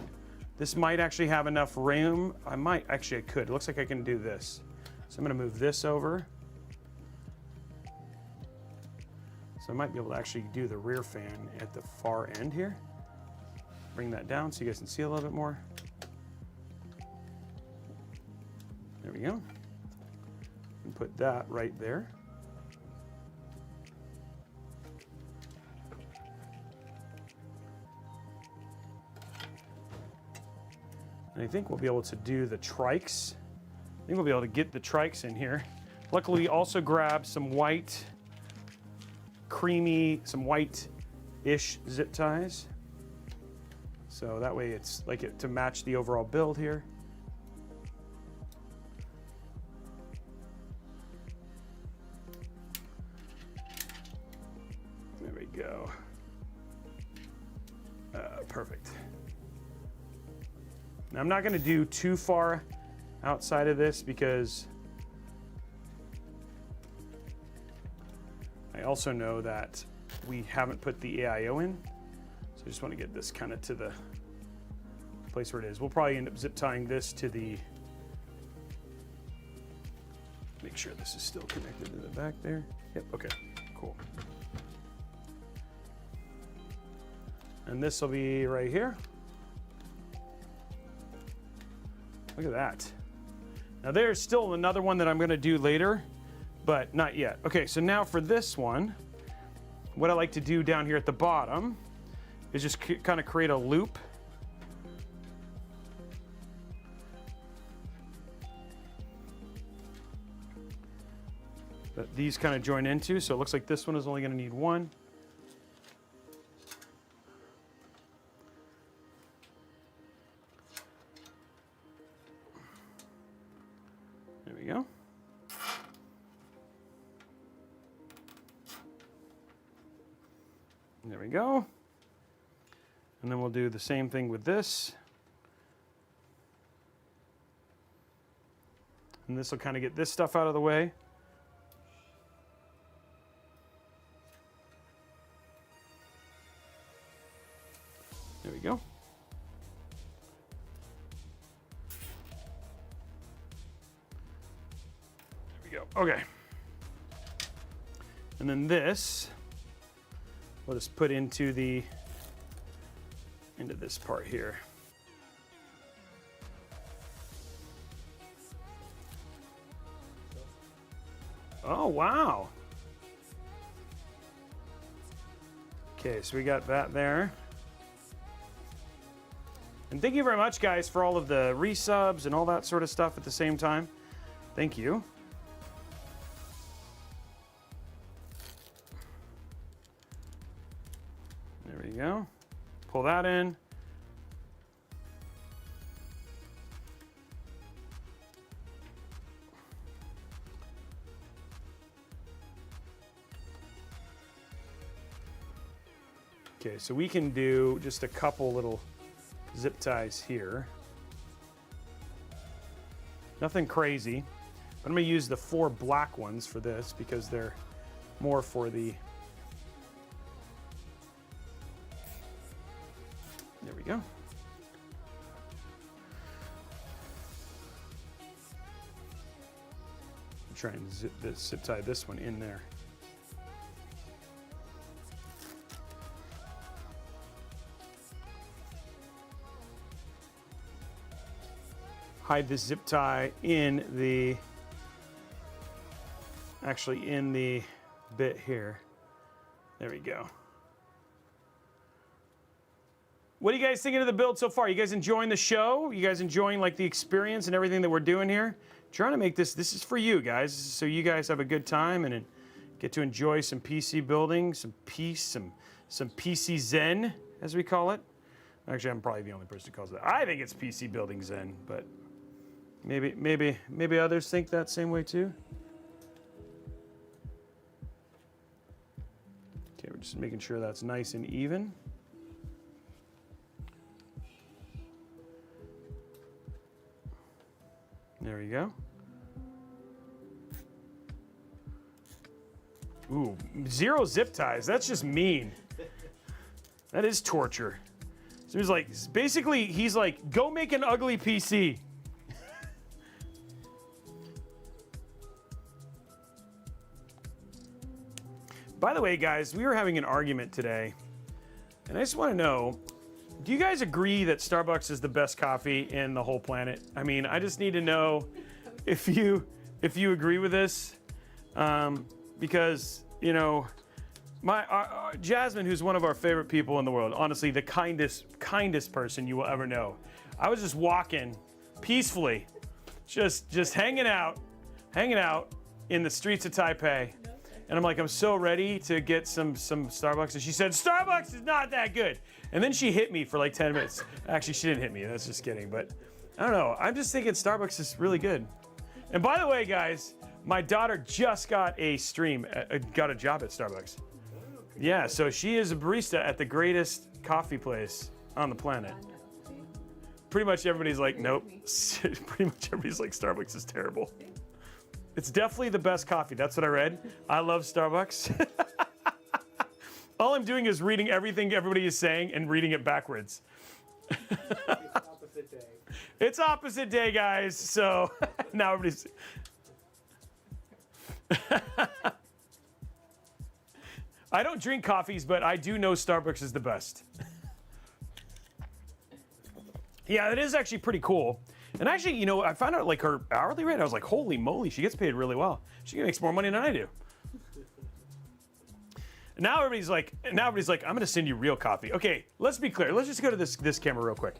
this might actually have enough room. I could. It looks like I can do this. So I'm gonna move this over. So I might be able to actually do the rear fan at the far end here. Bring that down so you guys can see a little bit more. There we go. And put that right there. And I think we'll be able to do the trikes. I think we'll be able to get the trikes in here. Luckily, we also grabbed some white, creamy, some white-ish zip ties. So that way it's like it to match the overall build here. There we go. Perfect. Now I'm not going to do too far outside of this because I also know that we haven't put the AIO in. So I just want to get this kind of to the place where it is. We'll probably end up zip tying this to the, make sure this is still connected to the back there. Yep, okay, cool. And this will be right here. Look at that. Now there's still another one that I'm gonna do later, but not yet. Okay, so now for this one, what I like to do down here at the bottom is just kind of create a loop. That these kind of join into, so it looks like this one is only gonna need one. There we go. There we go. And then we'll do the same thing with this. And this will kind of get this stuff out of the way. There we go. There we go. Okay. And then this, we'll just put into this part here. Oh, wow. Okay, so we got that there. And thank you very much, guys, for all of the resubs and all that sort of stuff at the same time. Thank you. There we go. Pull that in. Okay, so we can do just a couple little zip ties here. Nothing crazy, but I'm gonna use the 4 black ones for this because they're more for the, there we go. Try and zip tie this one in there. Hide this zip tie in the, actually in the bit here. There we go. What are you guys thinking of the build so far? You guys enjoying the show? You guys enjoying like the experience and everything that we're doing here? Trying to make this is for you guys, so you guys have a good time and get to enjoy some PC building, some peace, some some PC Zen, as we call it. Actually, I'm probably the only person who calls it. I think it's PC Building Zen, but maybe others think that same way too. Okay, we're just making sure that's nice and even. There we go. Ooh, 0 zip ties. That's just mean. That is torture. So he's like, basically, he's like, go make an ugly PC. By the way, guys, we were having an argument today, and I just want to know, do you guys agree that Starbucks is the best coffee in the whole planet? I mean, I just need to know if you agree with this. Because, you know, my Jasmine, who's one of our favorite people in the world, honestly, the kindest person you will ever know. I was just walking peacefully, just hanging out in the streets of Taipei. And I'm like, I'm so ready to get some Starbucks. And she said, Starbucks is not that good. And then she hit me for like 10 minutes. Actually, she didn't hit me. That's just kidding. But I don't know. I'm just thinking Starbucks is really good. And by the way, guys, my daughter just got a job at Starbucks. Yeah, so she is a barista at the greatest coffee place on the planet. Pretty much everybody's like, nope. Pretty much everybody's like, Starbucks is terrible. It's definitely the best coffee. That's what I read. I love Starbucks. All I'm doing is reading everything everybody is saying and reading it backwards. It's opposite day. It's opposite day, guys. So now everybody's... I don't drink coffees, but I do know Starbucks is the best. Yeah, it is actually pretty cool. And actually, you know, I found out like her hourly rate, I was like, holy moly, she gets paid really well. She makes more money than I do. Now everybody's like, I'm gonna send you real coffee. Okay, let's be clear. Let's just go to this camera real quick.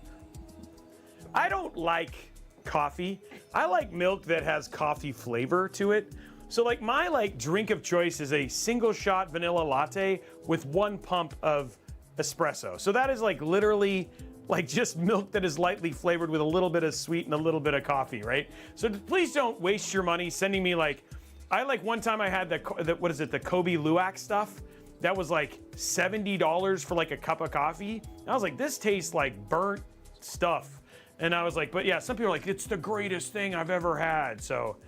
I don't like coffee. I like milk that has coffee flavor to it. So like my drink of choice is a single shot vanilla latte with 1 pump of espresso. So that is like literally like just milk that is lightly flavored with a little bit of sweet and a little bit of coffee, right? So please don't waste your money sending me one time I had the Kobe Luwak stuff. That was like $70 for like a cup of coffee. And I was like, this tastes like burnt stuff. And I was like, but yeah, some people are like, it's the greatest thing I've ever had. So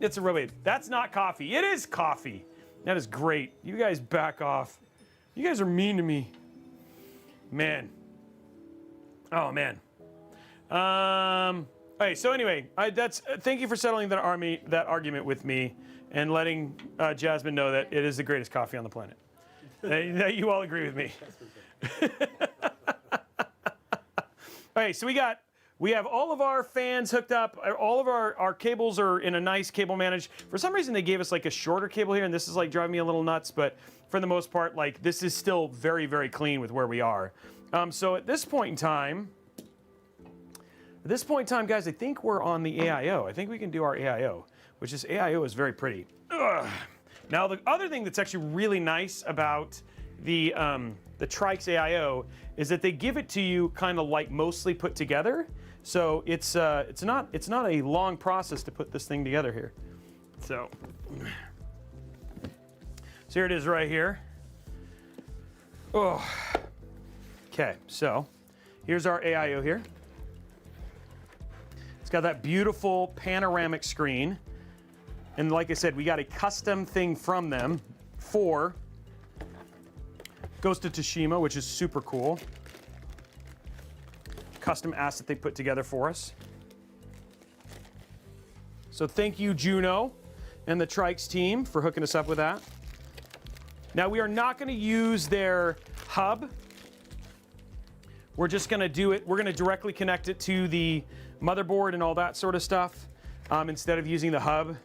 it's a Robey. That's not coffee. It is coffee. That is great. You guys back off. You guys are mean to me. Man. Oh, man. Okay, so anyway, thank you for settling that argument with me and letting Jasmine know that it is the greatest coffee on the planet. That you all agree with me. Okay, so we have all of our fans hooked up. All of our cables are in a nice cable managed. For some reason, they gave us like a shorter cable here, and this is like driving me a little nuts. But for the most part, like this is still very, very clean with where we are. So at this point in time, guys, I think we're on the AIO. I think we can do our AIO, which is AIO is very pretty. Ugh. Now the other thing that's actually really nice about the Trikes AIO is that they give it to you kind of like mostly put together. So it's not a long process to put this thing together here. So here it is right here. Oh. Okay, so here's our AIO here. It's got that beautiful panoramic screen. And like I said, we got a custom thing from them for Ghost of Tsushima, which is super cool. Custom asset they put together for us. So thank you, Juno and the Trikes team for hooking us up with that. Now we are not going to use their hub. We're just going to do it. We're going to directly connect it to the motherboard and all that sort of stuff instead of using the hub.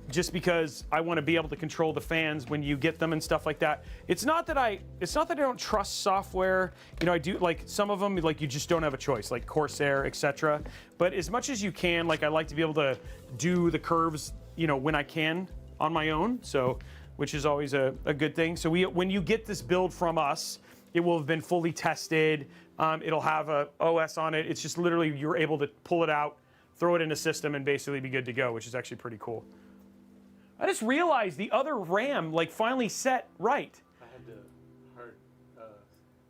Just because I want to be able to control the fans when you get them and stuff like that. It's not that I don't trust software. You know, I do like some of them, like you just don't have a choice, like Corsair, etc. But as much as you can, like I like to be able to do the curves, you know, when I can on my own. So which is always a good thing. So when you get this build from us, it will have been fully tested. It'll have a OS on it. It's just literally you're able to pull it out, throw it in a system, and basically be good to go, which is actually pretty cool. I just realized the other RAM like finally set right. I had to hard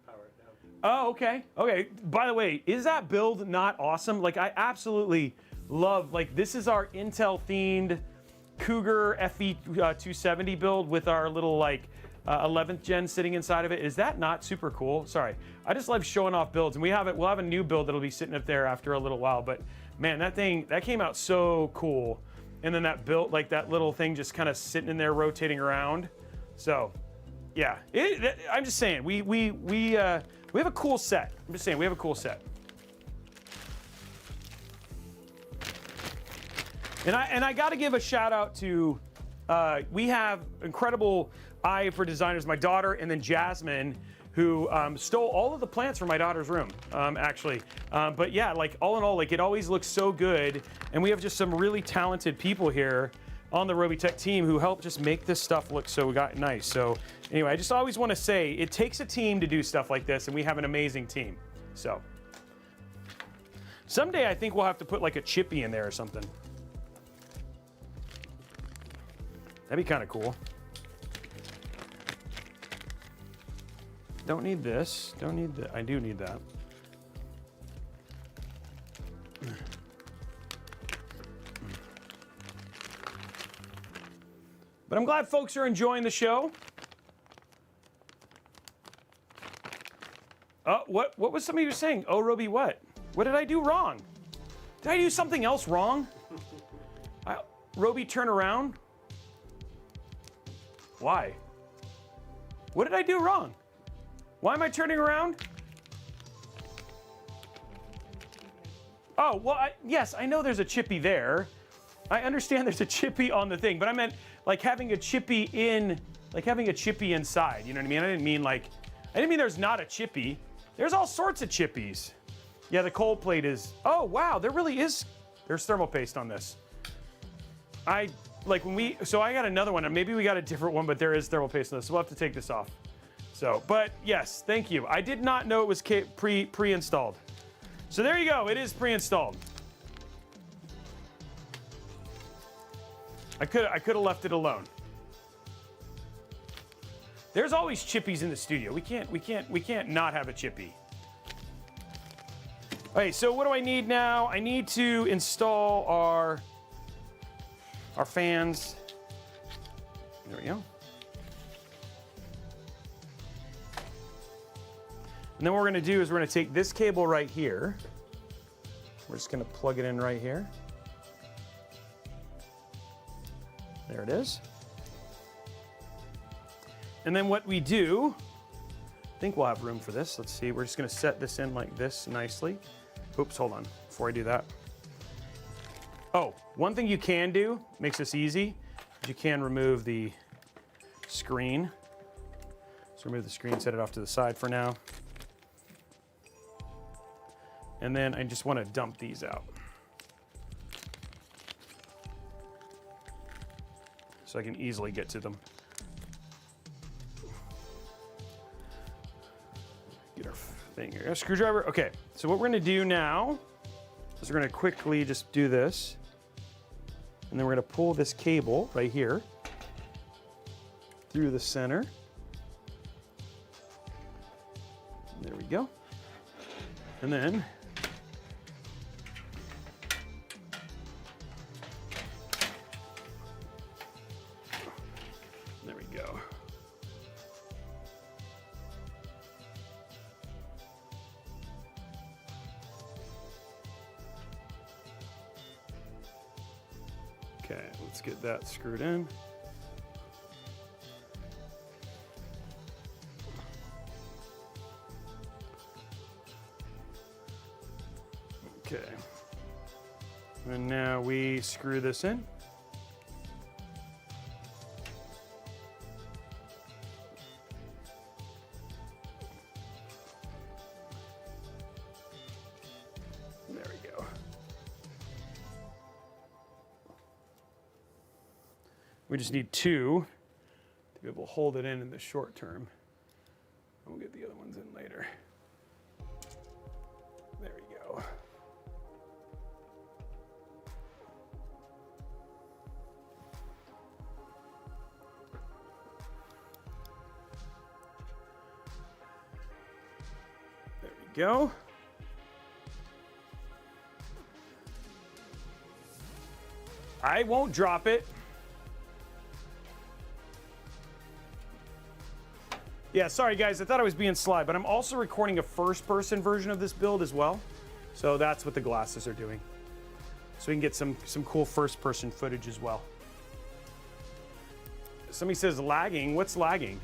power it down. Oh, okay. Okay. By the way, is that build not awesome? Like, I absolutely love, like, this is our Intel themed Cougar FE 270 build with our little, like, 11th gen sitting inside of it. Is that not super cool? Sorry. I just love showing off builds, and we'll have a new build that'll be sitting up there after a little while. But man, that came out so cool. And then that built, like, that little thing just kind of sitting in there rotating around. So, yeah. I'm just saying, we have a cool set. I'm just saying, we have a cool set. And I got to give a shout out to, we have incredible eye for designers. My daughter and then Jasmine, who stole all of the plants from my daughter's room, actually. But yeah, like all in all, like it always looks so good. And we have just some really talented people here on the Robeytech team who help just make this stuff look so nice. So anyway, I just always want to say it takes a team to do stuff like this, and we have an amazing team. So someday I think we'll have to put like a chippy in there or something. That'd be kind of cool. Don't need this. Don't need that. I do need that. But I'm glad folks are enjoying the show. What was somebody was saying? Oh, Robey, what? What did I do wrong? Did I do something else wrong? Robey, turn around. Why? What did I do wrong? Why am I turning around? Oh, well, yes, I know there's a chippy there. I understand there's a chippy on the thing, but I meant like having a chippy in, like having a chippy inside. You know what I mean? I didn't mean there's not a chippy. There's all sorts of chippies. Yeah, the cold plate is, oh, wow, there really is, there's thermal paste on this. So I got another one, and maybe we got a different one, but there is thermal paste on this, so we'll have to take this off. So, but yes, thank you. I did not know it was pre-installed. So there you go, it is pre-installed. I could have left it alone. There's always chippies in the studio. We can't not have a chippy. Okay, so what do I need now? I need to install our fans. There we go. And then what we're going to do is we're going to take this cable right here. We're just going to plug it in right here. There it is. And then what we do, I think we'll have room for this. Let's see. We're just going to set this in like this nicely. Oops, hold on. Before I do that. Oh, one thing you can do, makes this easy, is you can remove the screen. So remove the screen, set it off to the side for now. And then I just want to dump these out. So I can easily get to them. Get our thing here. A screwdriver. Okay, so what we're going to do now is we're going to quickly just do this. And then we're going to pull this cable right here through the center. There we go. And then there we go. Okay, let's get that screwed in. Okay. And now we screw this in. There we go. We just need two be able to hold it in the short term. We'll get the other ones in later. There we go. There we go. I won't drop it. Yeah, sorry guys, I thought I was being sly, but I'm also recording a first-person version of this build as well. So that's what the glasses are doing. So we can get some cool first-person footage as well. Somebody says lagging. What's lagging?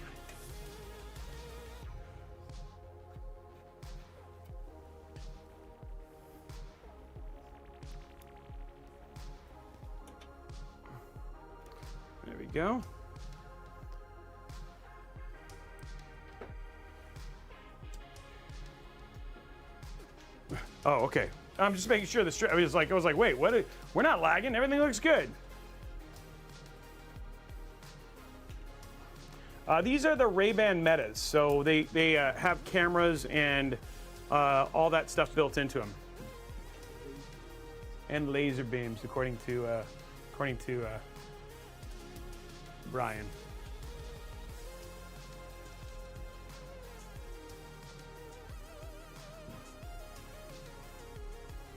There we go. Oh, okay. I'm just making sure the I was like, wait, what? We're not lagging. Everything looks good. These are the Ray-Ban Metas, so they have cameras and all that stuff built into them, and laser beams, according to Brian.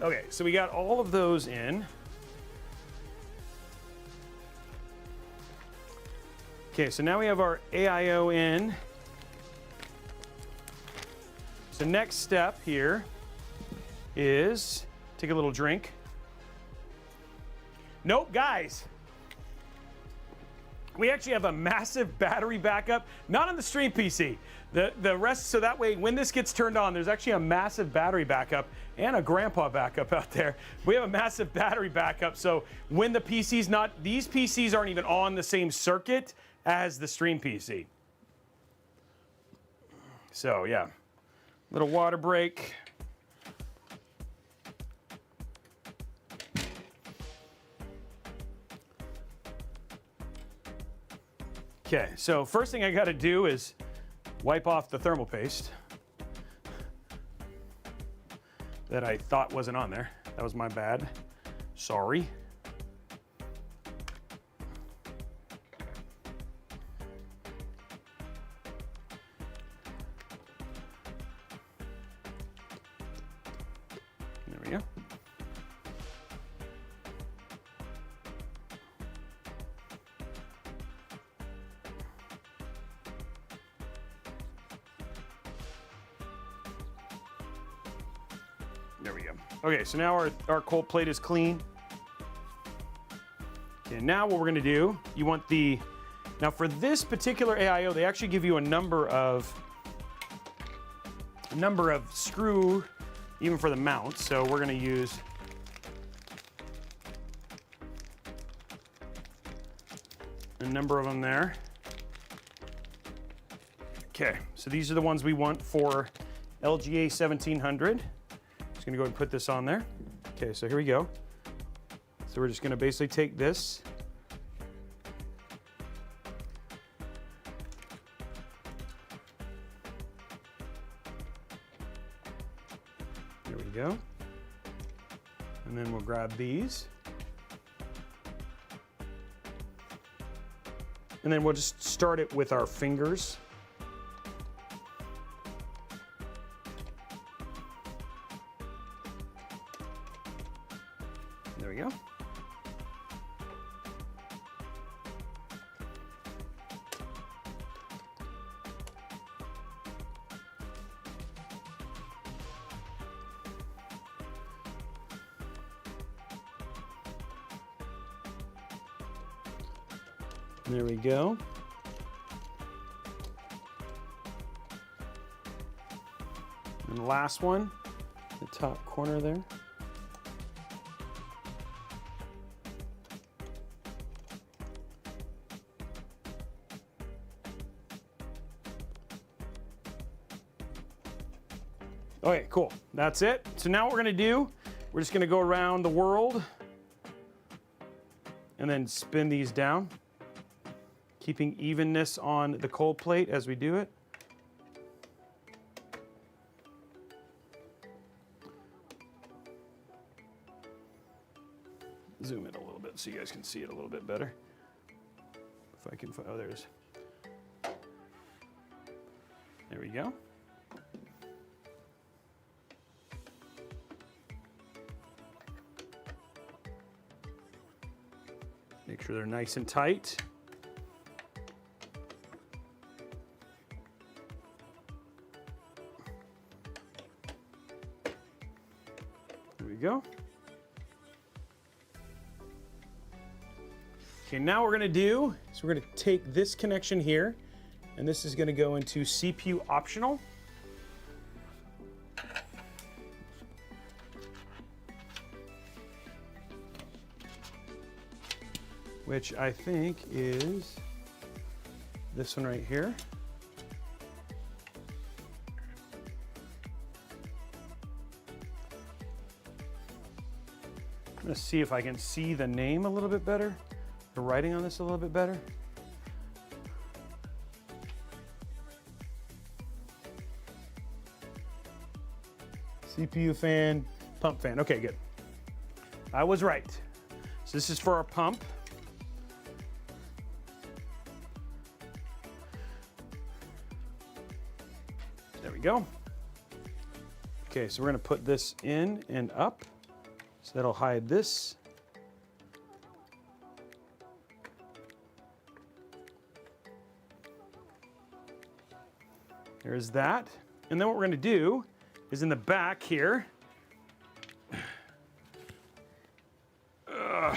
Okay, so we got all of those in. Okay, so now we have our AIO in. So next step here is take a little drink. Nope, guys. We actually have a massive battery backup, not on the stream PC. The rest, so that way when this gets turned on, there's actually a massive battery backup and a grandpa backup out there. We have a massive battery backup, so when the PC's not, these PCs aren't even on the same circuit as the stream PC. So yeah, little water break. Okay, so first thing I gotta do is wipe off the thermal paste that I thought wasn't on there. That was my bad. Sorry. There we go. There we go. Okay, so now our cold plate is clean. Okay, now what we're gonna do, you want now for this particular AIO, they actually give you a number of screw, even for the mount. So we're gonna use a number of them there. Okay, so these are the ones we want for LGA 1700. Just gonna go ahead and put this on there. Okay, so here we go. So we're just gonna basically take this. There we go. And then we'll grab these. And then we'll just start it with our fingers. There we go. There we go. And the last one, the top corner there. Okay, cool. That's it. So now what we're gonna do, we're just gonna go around the world and then spin these down. Keeping evenness on the cold plate as we do it. Zoom in a little bit so you guys can see it a little bit better. If I can find, oh, there it is. There we go. Make sure they're nice and tight. There we go. Okay, now we're gonna do, so we're gonna take this connection here, and this is gonna go into CPU optional. Which I think is this one right here. I'm gonna see if I can see the name a little bit better, the writing on this a little bit better. CPU fan, pump fan. Okay, good. I was right. So this is for our pump. There we go. Okay, so we're gonna put this in and up. So that'll hide this. There's that. And then what we're gonna do is in the back here, we're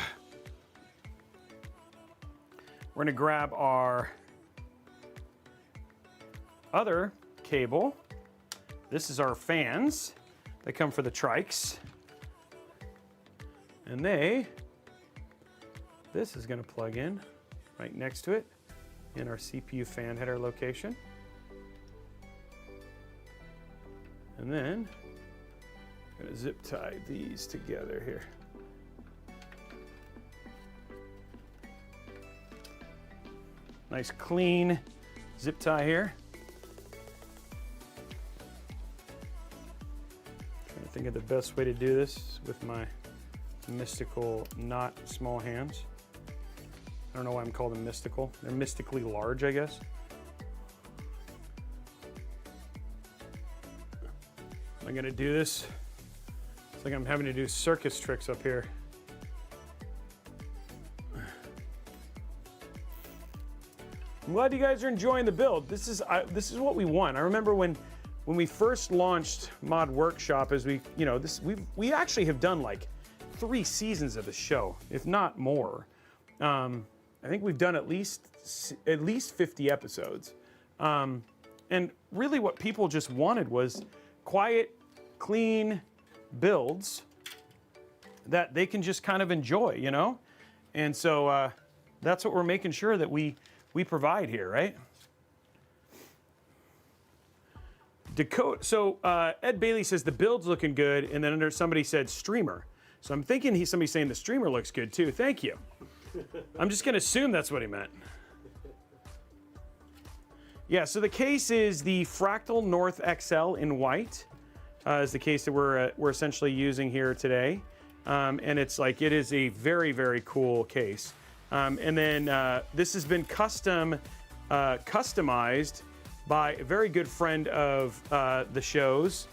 gonna grab our other cable. This is our fans. They come for the trikes. And this is gonna plug in right next to it in our CPU fan header location. And then I'm gonna zip tie these together here. Nice clean zip tie here. Trying to think of the best way to do this with my mystical, not small hands. I don't know why I'm calling them mystical. They're mystically large, I guess. I'm gonna do this. It's like I'm having to do circus tricks up here. I'm glad you guys are enjoying the build. This is what we want. I remember when we first launched Mod Workshop, as we we actually have done like 3 seasons of the show, if not more. I think we've done at least 50 episodes. And really what people just wanted was quiet, clean builds that they can just kind of enjoy, you know? And so that's what we're making sure that we provide here, right? So Ed Bailey says the build's looking good, and then under somebody said streamer. So I'm thinking somebody's saying the streamer looks good too. Thank you. I'm just gonna assume that's what he meant. Yeah, so the case is the Fractal North XL in white, is the case that we're essentially using here today. And it is a very, very cool case. And then this has been customized by a very good friend of the show's.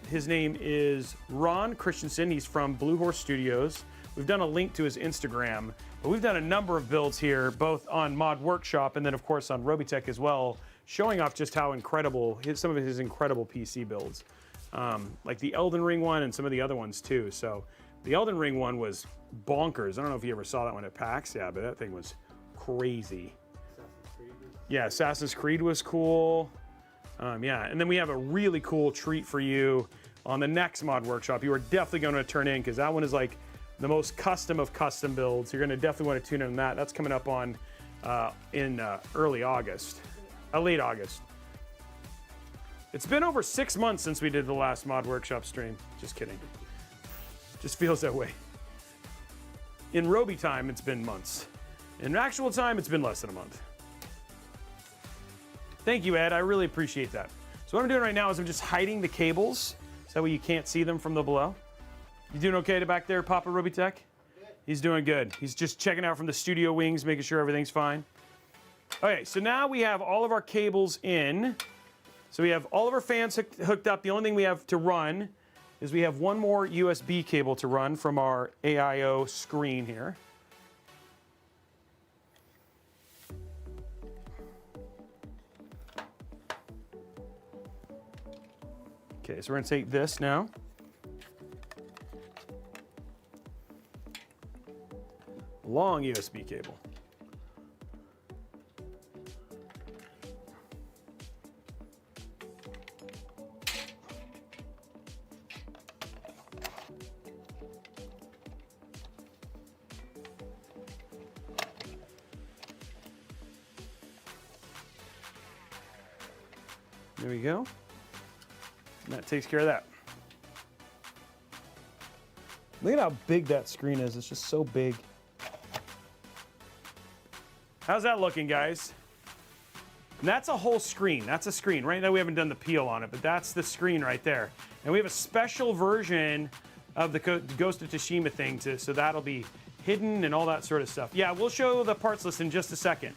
His name is Ron Christensen. He's from Blue Horse Studios. We've done a link to his Instagram, but we've done a number of builds here, both on Mod Workshop and then of course on Robeytech as well, showing off just how incredible some of his incredible PC builds, like the Elden Ring one and some of the other ones too. So the Elden Ring one was bonkers. I don't know if you ever saw that one at PAX. Yeah, but that thing was crazy. Yeah, Assassin's Creed was cool. Yeah, and then we have a really cool treat for you on the next Mod Workshop. You are definitely going to turn in because that one is like the most custom of custom builds. You're going to definitely want to tune in on that. That's coming up on in early August, late August. It's been over 6 months since we did the last Mod Workshop stream. Just kidding. Just feels that way. In Robey time, it's been months. In actual time, it's been less than a month. Thank you, Ed. I really appreciate that. So what I'm doing right now is I'm just hiding the cables, so that way you can't see them from the below. You doing okay back there, Papa Robeytech? He's doing good. He's just checking out from the studio wings, making sure everything's fine. Okay, so now we have all of our cables in. So we have all of our fans hooked up. The only thing we have to run is we have one more USB cable to run from our AIO screen here. Okay, so we're gonna take this now. Long USB cable. There we go. And that takes care of that. Look at how big that screen is. It's just so big. How's that looking, guys? And that's a whole screen. That's a screen. Right now we haven't done the peel on it, but that's the screen right there. And we have a special version of the Ghost of Tsushima thing, so that'll be hidden and all that sort of stuff. Yeah, we'll show the parts list in just a second.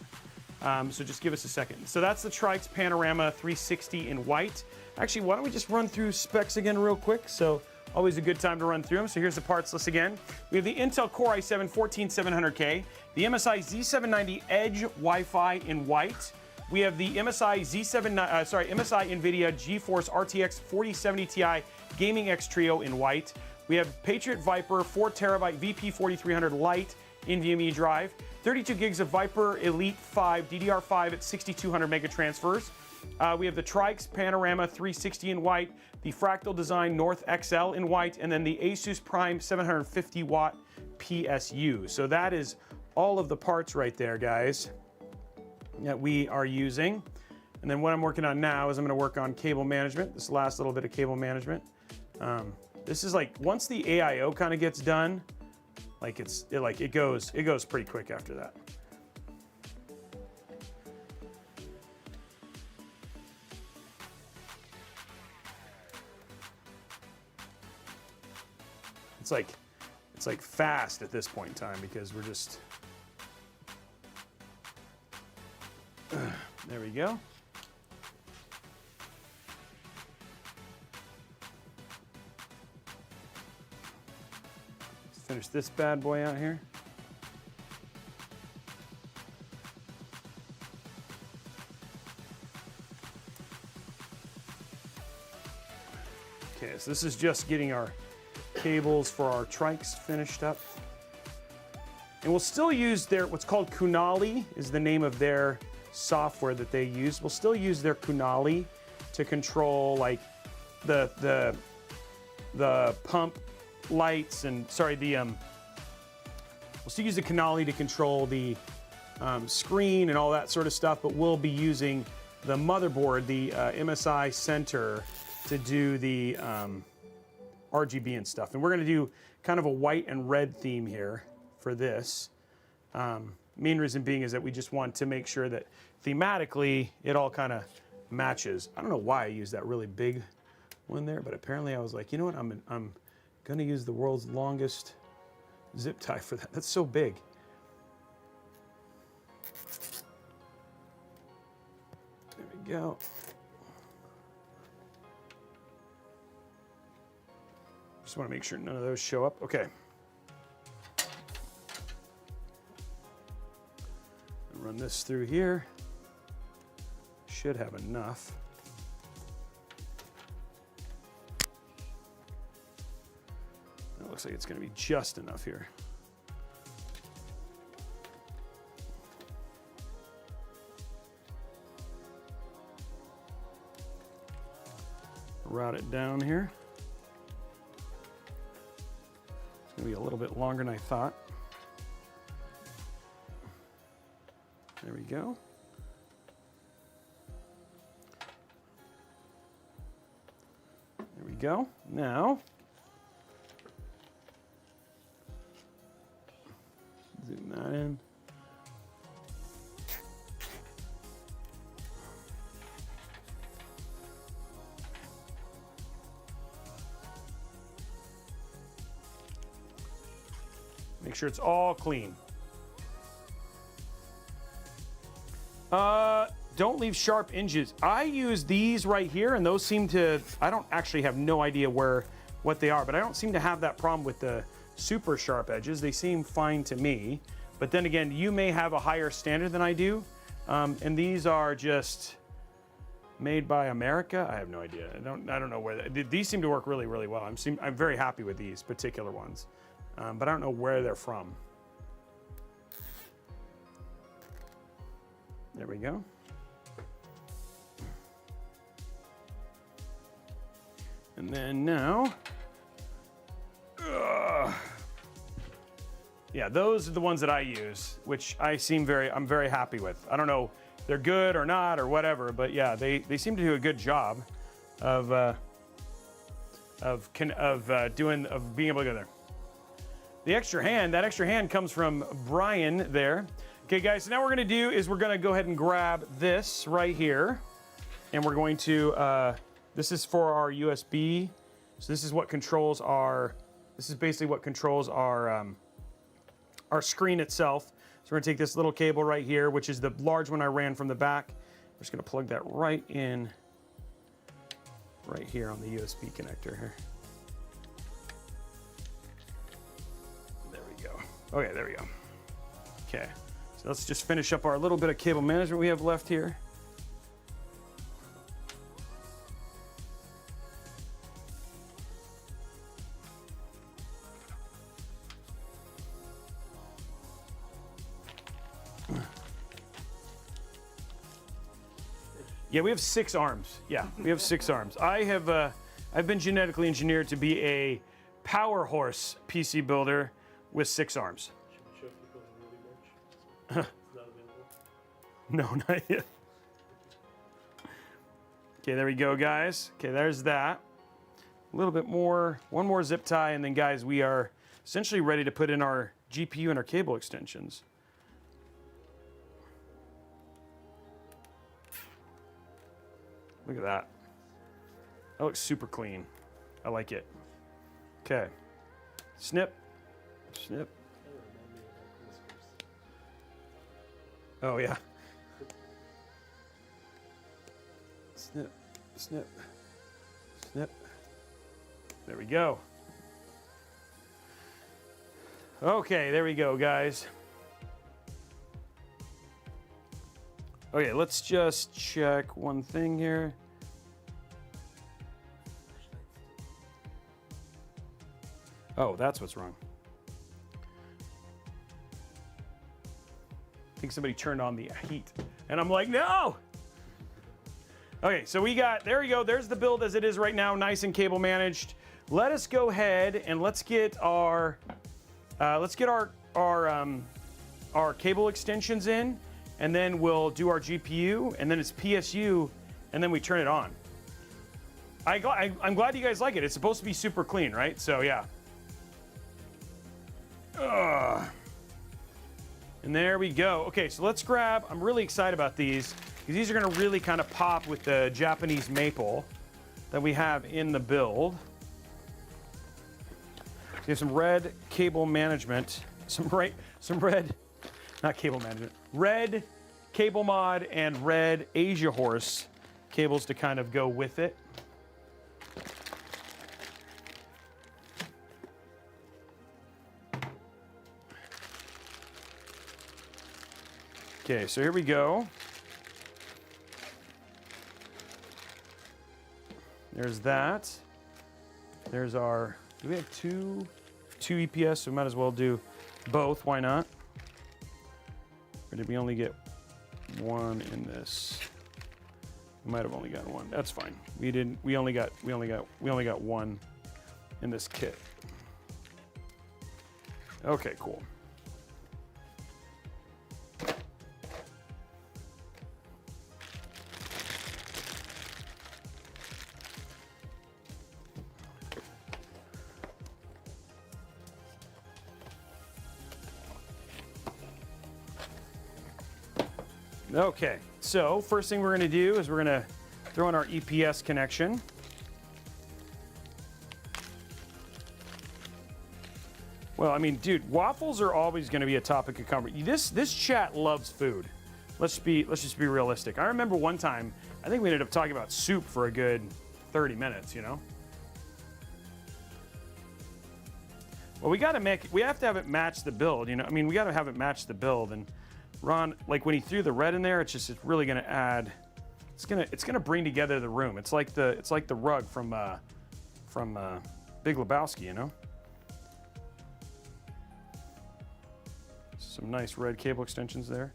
So just give us a second. So that's the Trikes Panorama 360 in white. Actually, why don't we just run through specs again real quick? So always a good time to run through them. So here's the parts list again. We have the Intel Core i7 14700K, the MSI Z790 Edge Wi-Fi in white. We have the MSI MSI NVIDIA GeForce RTX 4070 Ti Gaming X Trio in white. We have Patriot Viper 4TB VP4300 Lite NVMe drive, 32 gigs of Viper Elite 5 DDR5 at 6200 mega transfers. We have the Trikes Panorama 360 in white, the Fractal Design North XL in white, and then the Asus Prime 750 watt PSU. So that is all of the parts right there, guys, that we are using. And then what I'm working on now is I'm going to work on cable management. This last little bit of cable management. This is like, once the AIO kind of gets done, like it goes pretty quick after that. It's like fast at this point in time because we're just there we go. Let's finish this bad boy out here. Okay, so this is just getting our cables for our Trikes finished up. And we'll still use their, what's called Kunali is the name of their software that they use. We'll still use their Kunali to control like the pump lights and we'll still use the Kunali to control the screen and all that sort of stuff, but we'll be using the motherboard, the MSI Center, to do the RGB and stuff. And we're going to do kind of a white and red theme here for this. Main reason being is that we just want to make sure that thematically it all kind of matches. I don't know why I used that really big one there, but apparently I was like, you know what, I'm going to use the world's longest zip tie for that. That's so big. There we go. Just want to make sure none of those show up. Okay. Run this through here. Should have enough. It looks like it's going to be just enough here. Route it down here. It's going to be a little bit longer than I thought. There we go. There we go. Now, zoom that in. Make sure it's all clean. Don't leave sharp edges. I use these right here, and those seem to, I don't actually have no idea what they are, but I don't seem to have that problem with the super sharp edges. They seem fine to me. But then again, you may have a higher standard than I do. And these are just made by America. I have no idea. I don't know where these seem to work really, really well. I'm very happy with these particular ones, but I don't know where they're from. There we go. And then now, yeah, those are the ones that I use, which I'm very happy with. I don't know if they're good or not or whatever, but yeah, they seem to do a good job of being able to go there. The extra hand, that extra hand comes from Brian there. Okay, guys, so now what we're gonna do is we're gonna go ahead and grab this right here, and we're going to, this is for our USB. So this is what controls this is basically what controls our screen itself. So we're gonna take this little cable right here, which is the large one I ran from the back. We're just gonna plug that right in, right here on the USB connector here. There we go. Okay, there we go. Okay, so let's just finish up our little bit of cable management we have left here. Yeah, we have 6 arms. Yeah, we have 6 arms. I've been genetically engineered to be a power horse PC builder with 6 arms. Should we show people the Robey merch? It's not available. No, not yet. Okay, there we go, guys. Okay, there's that. A little bit more, one more zip tie, and then, guys, we are essentially ready to put in our GPU and our cable extensions. Look at that. That looks super clean. I like it. Okay. Snip. Snip. That would remind me of whiskers. Oh, yeah. Snip. Snip. Snip. There we go. Okay, there we go, guys. Okay, let's just check one thing here. Oh, that's what's wrong. I think somebody turned on the heat. And I'm like, no! Okay, so we got, there we go. There's the build as it is right now, nice and cable managed. Let us go ahead and let's get our cable extensions in, and then we'll do our GPU, and then it's PSU, and then we turn it on. I'm glad you guys like it. It's supposed to be super clean, right? So yeah. And there we go. Okay, so let's grab, I'm really excited about these, because these are gonna really kind of pop with the Japanese maple that we have in the build. So you have some red cable management, red cable mod and red Asia Horse cables to kind of go with it. Okay, so here we go. There's that. There's our, do we have two EPS? So we might as well do both, why not? Or did we only get one in this? We might have only got one. That's fine. We only got one in this kit. Okay, cool. Okay, so first thing we're going to do is we're going to throw in our EPS connection. Well, I mean, dude, waffles are always going to be a topic of conversation. This chat loves food. Let's just be realistic. I remember one time, I think we ended up talking about soup for a good 30 minutes, you know? Well, we have to have it match the build, you know? I mean, we got to have it match the build. And Ron, like when he threw the red in there, it's really going to add, it's going to bring together the room. It's like the rug from Big Lebowski, you know? Some nice red cable extensions there.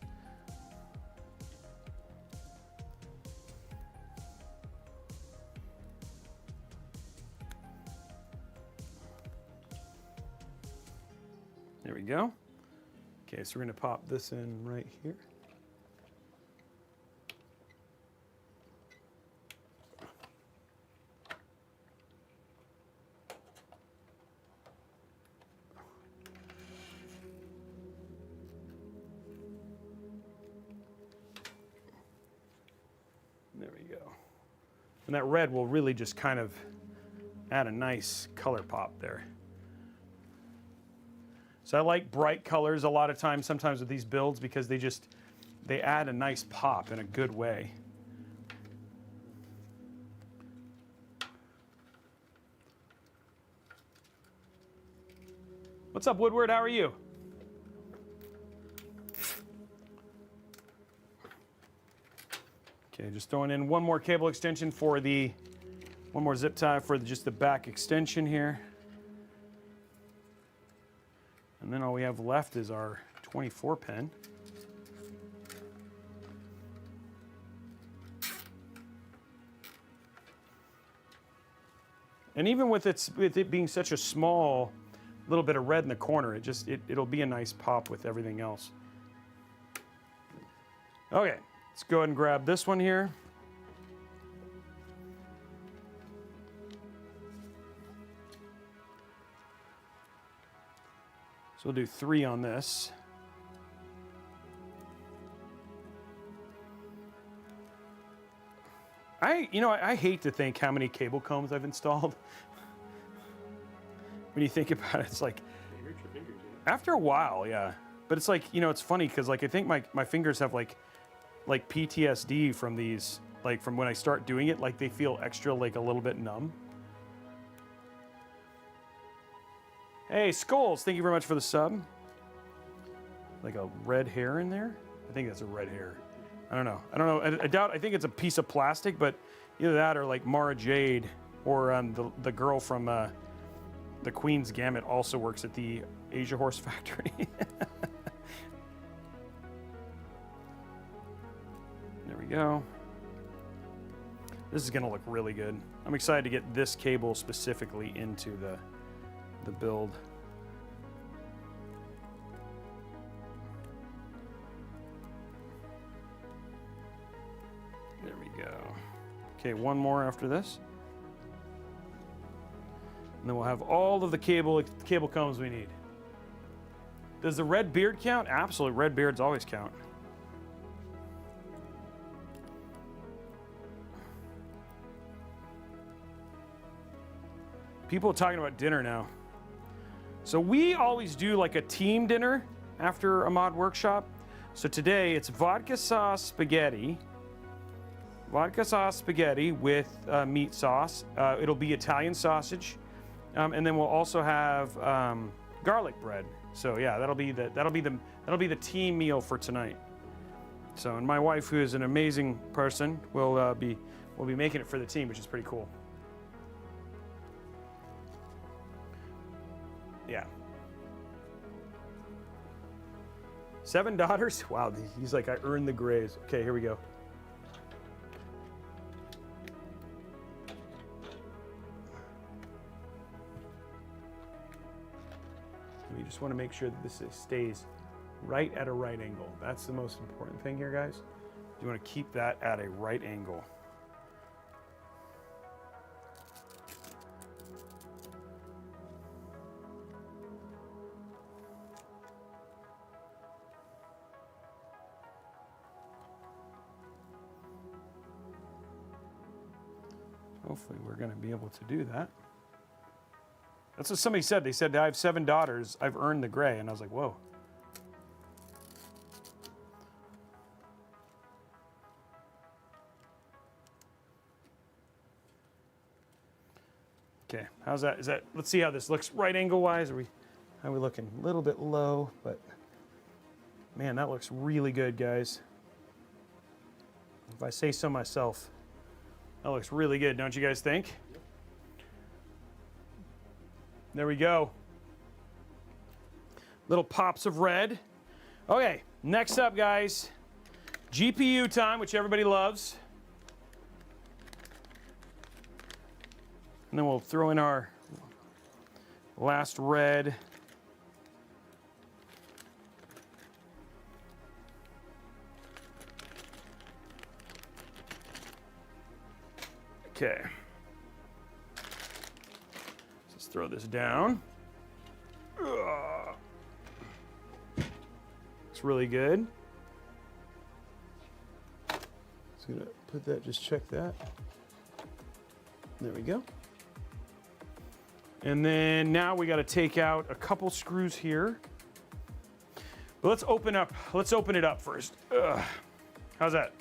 There we go. Okay, so we're going to pop this in right here. There we go. And that red will really just kind of add a nice color pop there. So I like bright colors a lot of times, sometimes with these builds, because they add a nice pop in a good way. What's up, Woodward? How are you? Okay, just throwing in one more cable extension for one more zip tie for just the back extension here. And then all we have left is our 24 pin. And even with it being such a small little bit of red in the corner, it'll be a nice pop with everything else. Okay, let's go ahead and grab this one here. So we'll do 3 on this. I hate to think how many cable combs I've installed. When you think about it, it's like, after a while, yeah. But it's like, it's funny because like I think my fingers have like PTSD from these, like from when I start doing it, like they feel extra, like a little bit numb. Hey, Skulls, thank you very much for the sub. Like a red hair in there? I think that's a red hair. I don't know. I think it's a piece of plastic, but either that or like Mara Jade or the girl from the Queen's Gambit also works at the Asia Horse Factory. There we go. This is gonna look really good. I'm excited to get this cable specifically into the build. There we go. Okay, one more after this. And then we'll have all of the cable combs we need. Does the red beard count? Absolutely, red beards always count. People are talking about dinner now. So we always do like a team dinner after a mod workshop. So today it's vodka sauce spaghetti with meat sauce. It'll be Italian sausage, and then we'll also have garlic bread. So yeah, that'll be the team meal for tonight. So, and my wife, who is an amazing person, will be making it for the team, which is pretty cool. Yeah. 7 daughters? Wow, he's like, I earned the grays. Okay, here we go. We just want to make sure that this stays right at a right angle. That's the most important thing here, guys. You want to keep that at a right angle. Hopefully we're going to be able to do that. That's what somebody said. They said, I have 7 daughters. I've earned the gray. And I was like, whoa. Okay, how's that? Is that? Let's see how this looks right angle wise. How are we looking? A little bit low, but man, that looks really good, guys. If I say so myself, that looks really good, don't you guys think? There we go. Little pops of red. Okay, next up, guys, GPU time, which everybody loves. And then we'll throw in our last red. Okay. Let's throw this down. It's really good. Just gonna put that, just check that. There we go. And then now we got to take out a couple screws here. But let's open it up first. Ugh. How's that?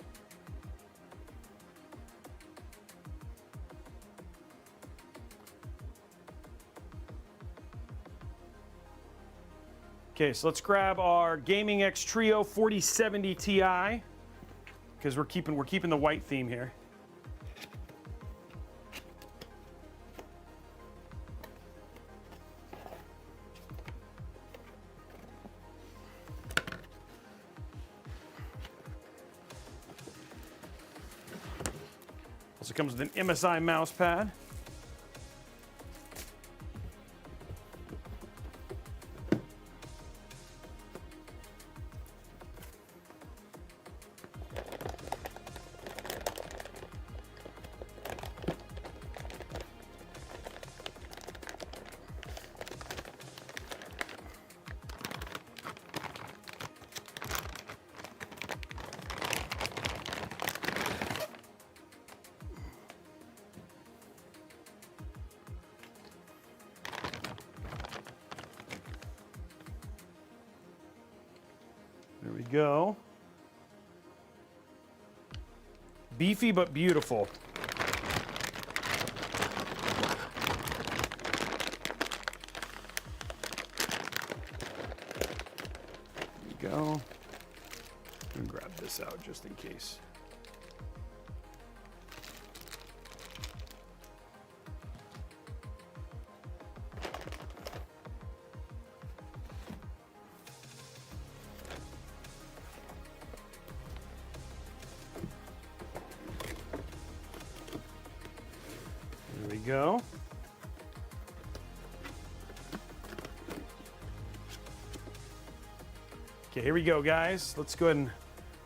Okay, so let's grab our Gaming X Trio 4070 Ti because we're keeping the white theme here. Also comes with an MSI mouse pad. There we go. Beefy but beautiful. There we go. I'm gonna grab this out just in case. Go. Okay, here we go, guys. Let's go ahead and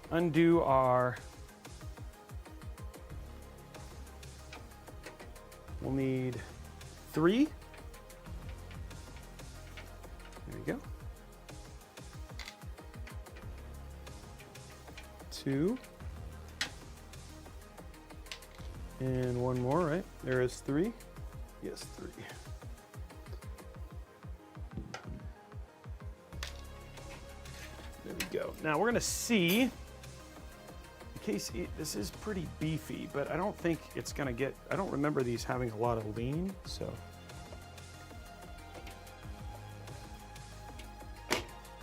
undo our. We'll need 3. There we go. 2. And 1 more, right? There is 3. Yes, 3. There we go. Now we're gonna see, in case this is pretty beefy, but I don't think it's gonna get, I don't remember these having a lot of lean, so.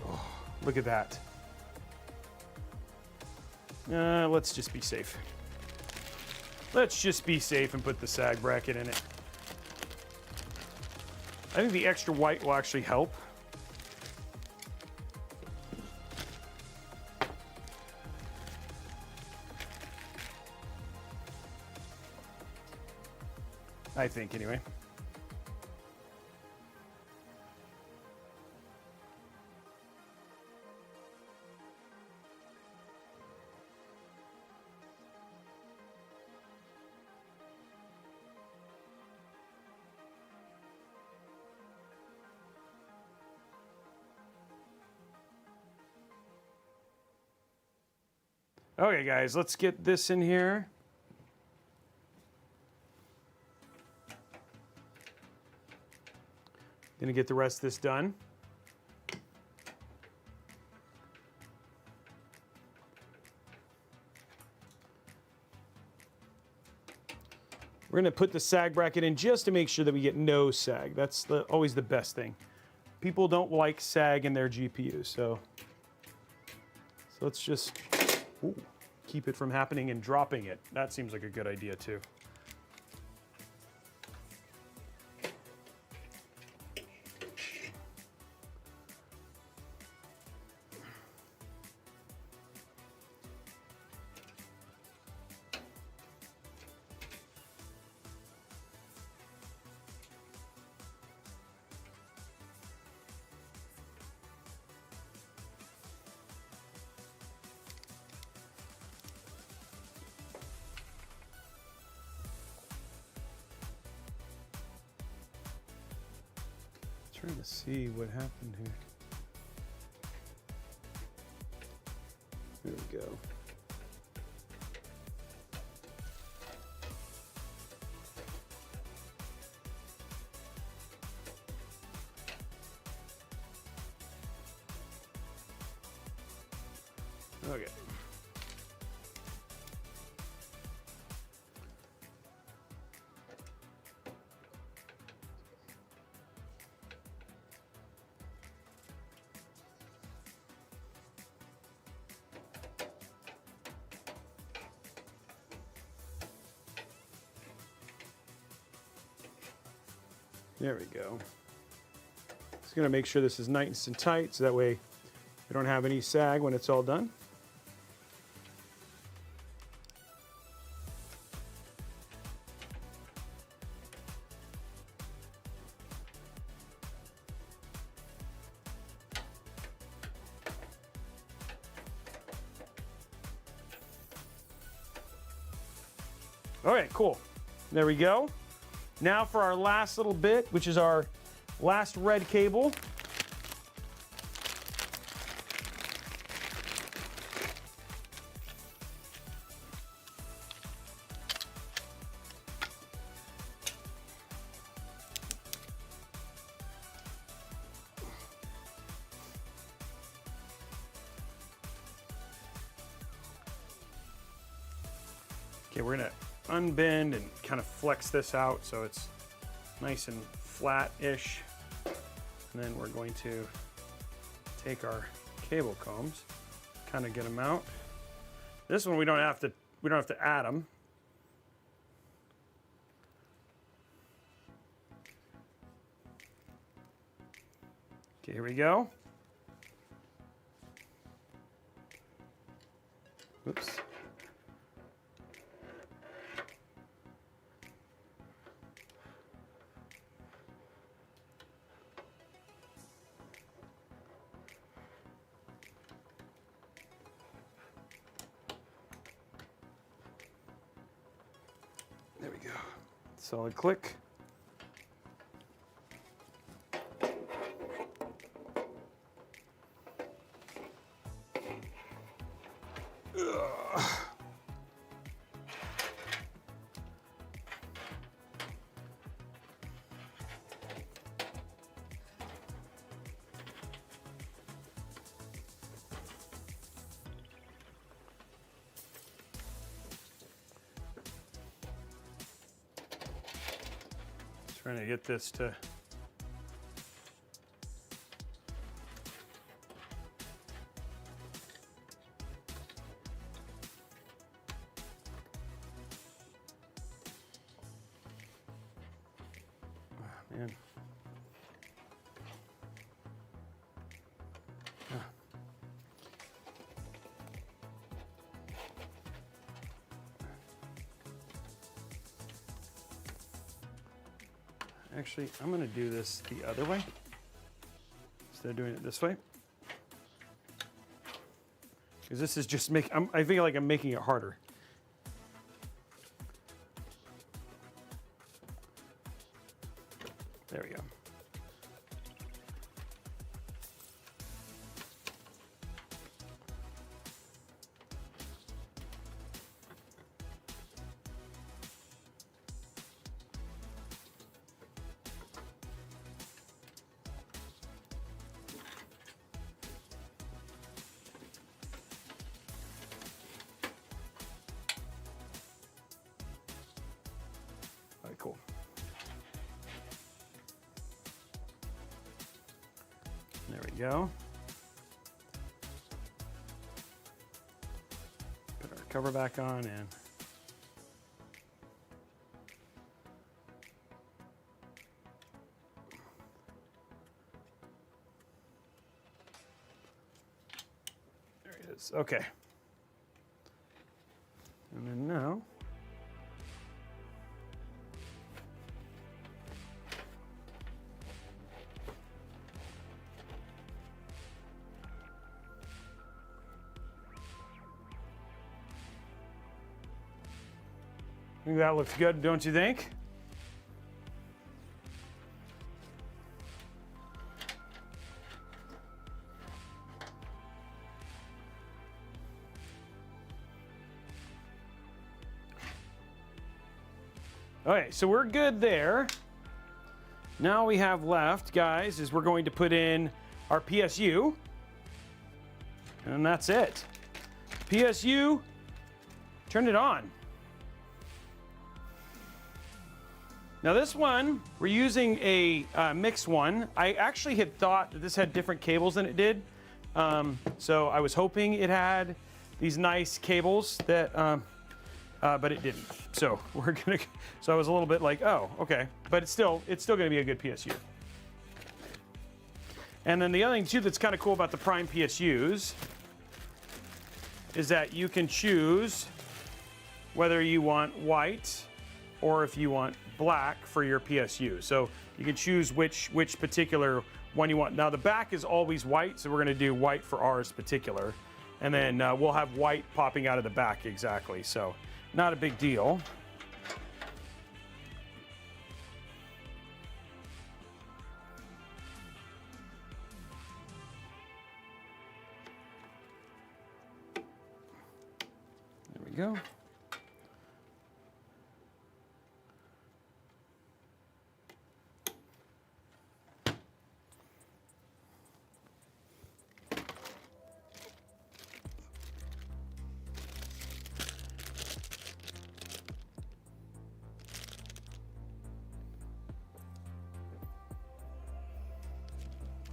Oh, look at that. Let's just be safe. Let's just be safe and put the sag bracket in it. I think the extra white will actually help. I think, anyway. Okay, guys, let's get this in here. Gonna get the rest of this done. We're gonna put the sag bracket in just to make sure that we get no sag. That's always the best thing. People don't like sag in their GPUs, so let's just keep it from happening and dropping it. That seems like a good idea too. Trying to see what happened here. There we go. Okay. There we go. Just gonna make sure this is nice and tight so that way we don't have any sag when it's all done. All right, cool. There we go. Now for our last little bit, which is our last red cable. Okay, we're gonna unbend and kind of flex this out so it's nice and flat-ish. And then we're going to take our cable combs, kind of get them out. This one we don't have to add them. Okay, here we go. Oops. There we go. Solid click. Trying to get this to man. Actually, I'm going to do this the other way instead of doing it this way. Because this is just I feel like I'm making it harder. There we go. There we go. Put our cover back on and there it is. Okay. And then now I think that looks good, don't you think? Okay, so we're good there. Now we have left, guys, is we're going to put in our PSU. And that's it. PSU, turn it on. Now this one, we're using a mixed one. I actually had thought that this had different cables than it did. So I was hoping it had these nice cables that, but it didn't. So so I was a little bit like, oh, okay. But it's still gonna be a good PSU. And then the other thing too that's kind of cool about the Prime PSUs is that you can choose whether you want white or if you want black for your PSU. So you can choose which particular one you want. Now the back is always white, so we're gonna do white for ours particular. And then we'll have white popping out of the back exactly. So not a big deal. There we go.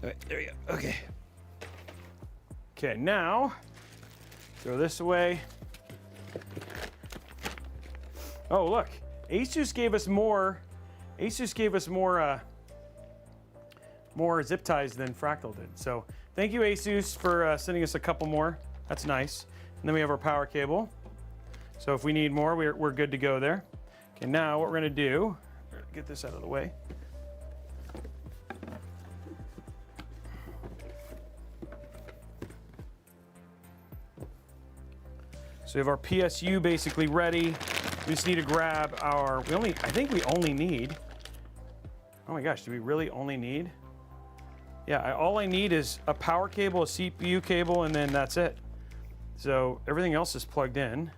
All right, there we go. Okay. Okay, now throw this away. Oh, look, Asus gave us more. Asus gave us more zip ties than Fractal did. So thank you, Asus, for sending us a couple more. That's nice. And then we have our power cable. So if we need more, we're good to go there. Okay, now what we're gonna do, get this out of the way. So we have our PSU basically ready. We just need to grab our, I think we only need, oh my gosh, do we really only need? Yeah, all I need is a power cable, a CPU cable, and then that's it. So everything else is plugged in.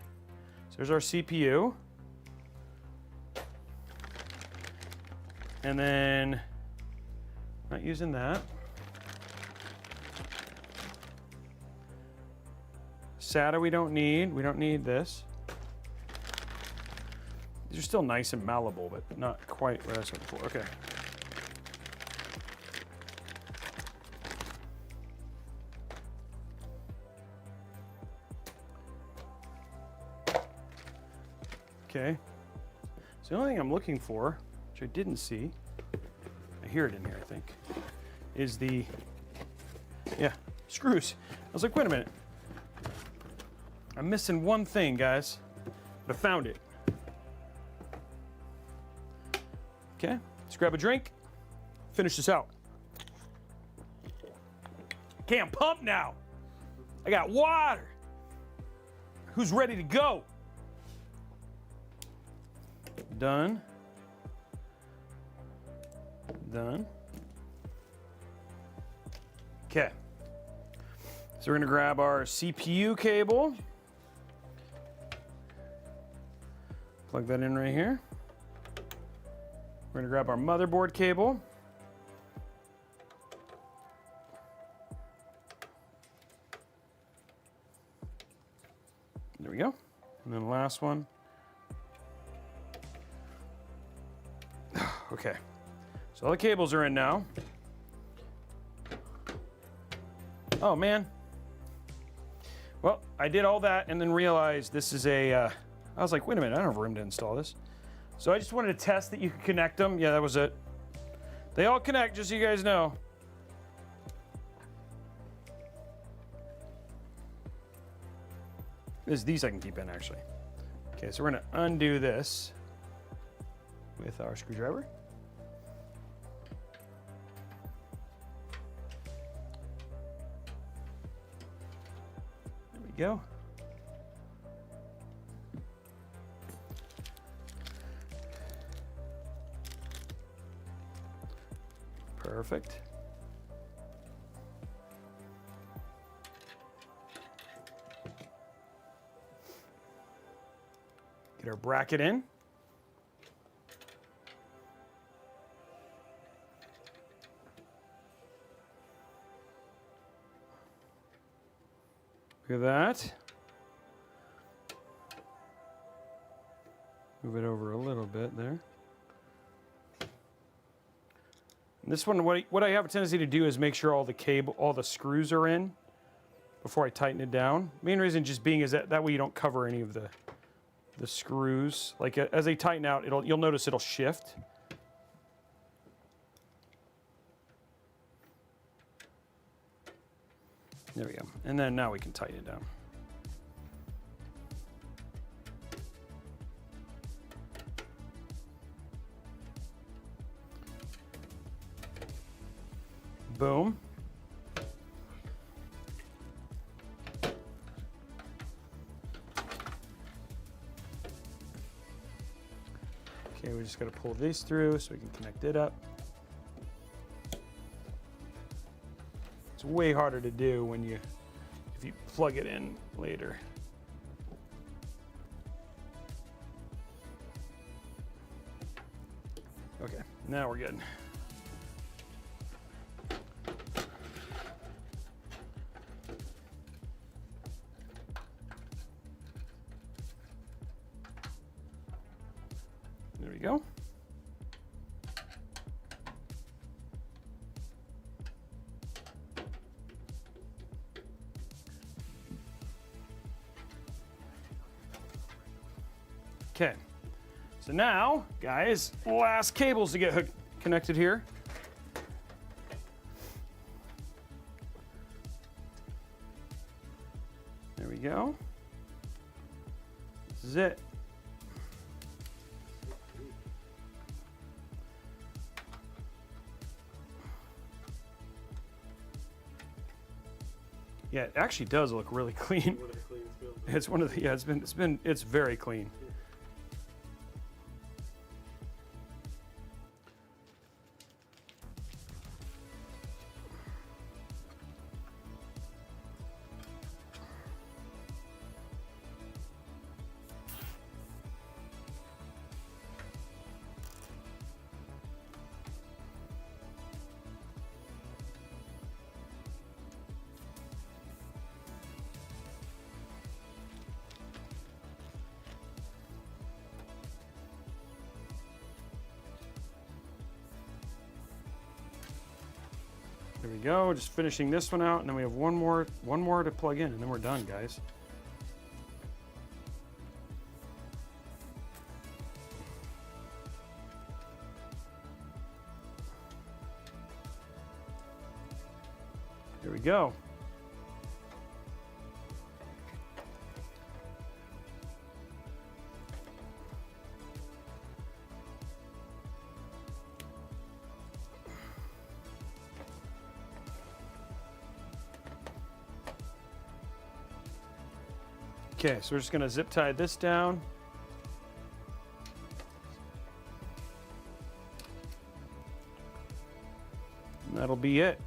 So there's our CPU. And then, not using that. SATA we don't need this. These are still nice and malleable, but not quite what I was looking for. Okay. Okay. So the only thing I'm looking for, which I didn't see, I hear it in here, I think, is the, yeah, screws. I was like, wait a minute. I'm missing one thing, guys, but I found it. Okay, let's grab a drink, finish this out. Okay, I'm pumped now. I got water. Who's ready to go? Done. Done. Okay. So we're gonna grab our CPU cable. Plug that in right here. We're gonna grab our motherboard cable. There we go. And then the last one. Okay. So all the cables are in now. Oh man. Well, I did all that and then realized this is a, I was like, wait a minute, I don't have room to install this. So I just wanted to test that you could connect them. Yeah, that was it. They all connect, just so you guys know. These I can keep in, actually. Okay, so we're gonna undo this with our screwdriver. There we go. Perfect. Get our bracket in. Look at that. Move it over a little bit there. And this one, what I have a tendency to do is make sure all the screws are in before I tighten it down. Main reason just being is that way you don't cover any of the screws. Like as they tighten out, you'll notice it'll shift. There we go. And then now we can tighten it down. Boom. Okay, we just got to pull these through so we can connect it up. It's way harder to do if you plug it in later. Okay, now we're good. There we go. Okay, so now, guys, last cables to get connected here. There we go. This is it. Yeah, it actually does look really clean. One of the cleanest builds. It's one of the, yeah, it's very clean. There we go, just finishing this one out, and then we have one more to plug in, and then we're done, guys. There we go. Okay, so we're just going to zip tie this down. And that'll be it.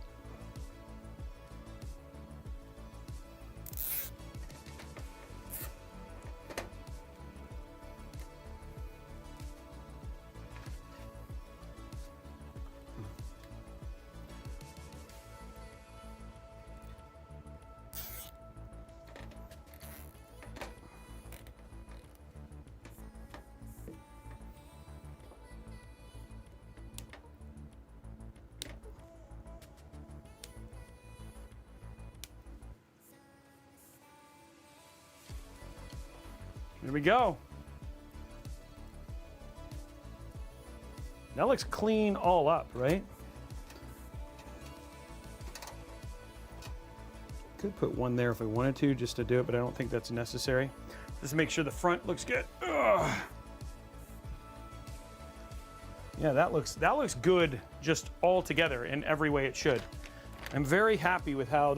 There we go. That looks clean all up, right? Could put one there if we wanted to, just to do it, but I don't think that's necessary. Just to make sure the front looks good. Ugh. Yeah, that looks good just all together in every way it should. I'm very happy with how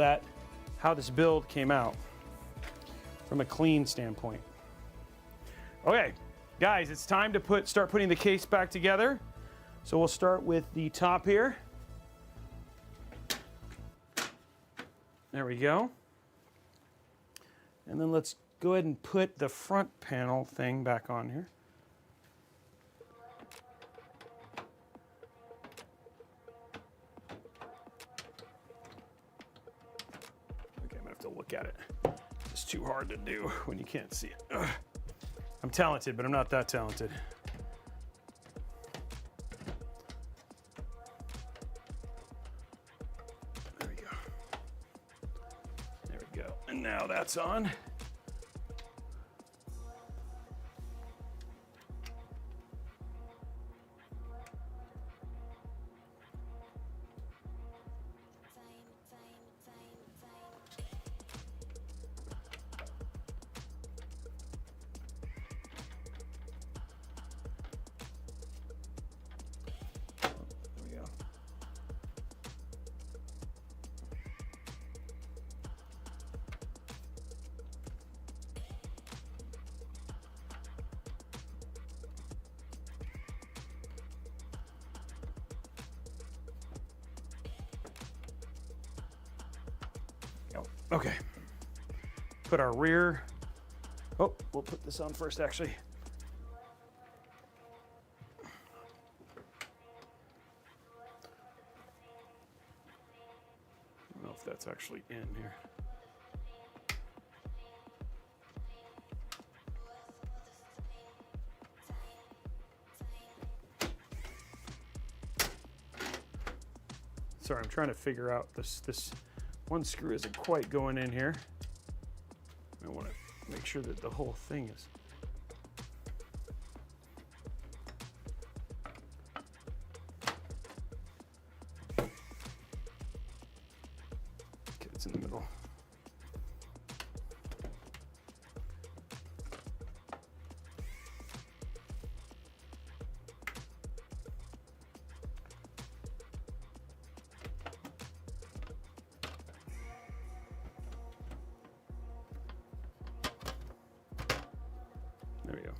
this build came out from a clean standpoint. Okay, guys, it's time to start putting the case back together. So we'll start with the top here. There we go. And then let's go ahead and put the front panel thing back on here. Okay, I'm gonna have to look at it. It's too hard to do when you can't see it. Ugh. I'm talented, but I'm not that talented. There we go. There we go. And now that's on. Okay, put our rear, oh, we'll put this on first actually. I don't know if that's actually in here. Sorry, I'm trying to figure out this one screw isn't quite going in here. I want to make sure that the whole thing is. Okay, it's in the middle. There we go.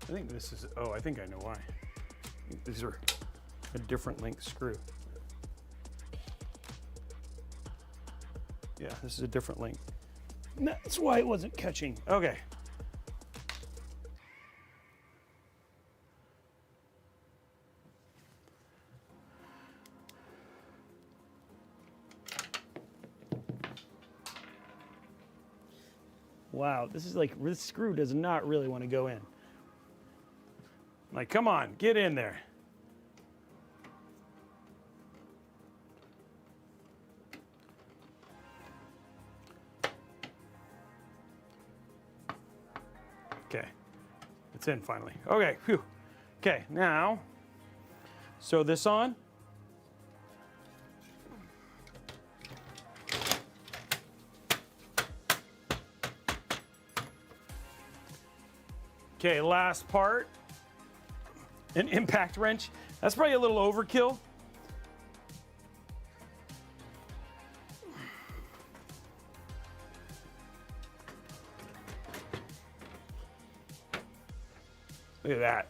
I think this is, oh, I think I know why. These are a different length screw. Yeah, this is a different length. And that's why it wasn't catching. Okay. Wow, this is like, this screw does not really want to go in. Like, come on, get in there. Okay, it's in finally. Okay, phew. Okay, now, sew this on. Okay, last part, an impact wrench. That's probably a little overkill. Look at that.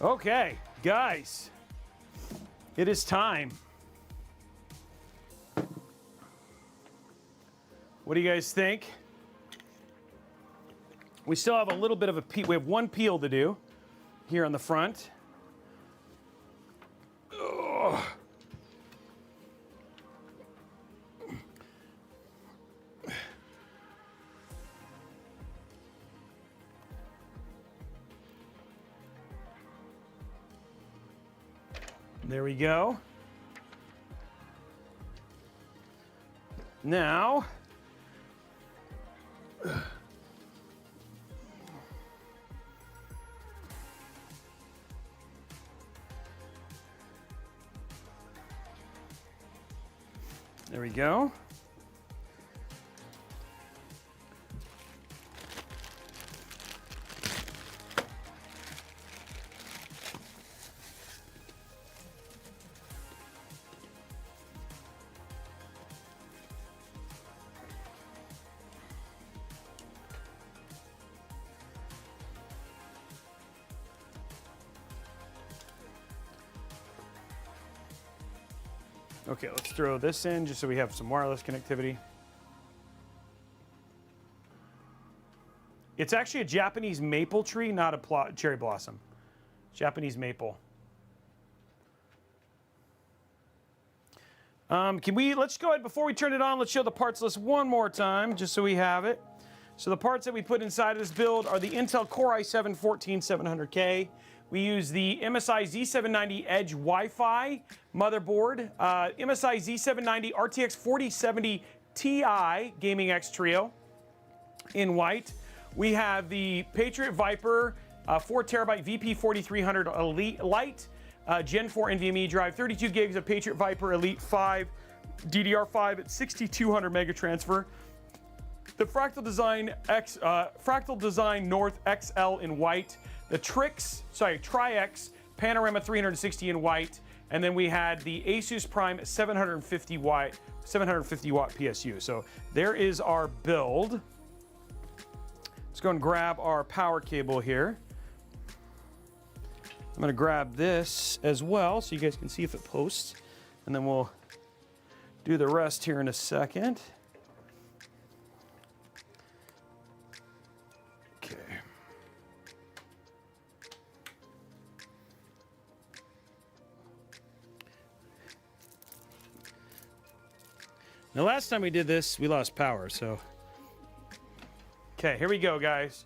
Okay, guys. It is time. What do you guys think? We still have a little bit of a peel. We have one peel to do here on the front. Ugh. There we go. Now, there we go. Okay, let's throw this in just so we have some wireless connectivity. It's actually a Japanese maple tree, not a cherry blossom. Japanese maple. Let's go ahead, before we turn it on, let's show the parts list one more time, just so we have it. So the parts that we put inside of this build are the Intel Core i7-14700K. We use the MSI Z790 Edge Wi-Fi motherboard, MSI Z790 RTX 4070 Ti Gaming X Trio in white. We have the Patriot Viper 4TB VP4300 Elite Lite Gen 4 NVMe drive, 32 gigs of Patriot Viper Elite 5 DDR5 at 6200 mega transfer. The Fractal Design North XL in white. The Tri-X Panorama 360 in white, and then we had the Asus Prime 750 watt PSU. So there is our build. Let's go and grab our power cable here. I'm going to grab this as well so you guys can see if it posts, and then we'll do the rest here in a second. Okay. The last time we did this, we lost power, so. Okay, here we go, guys.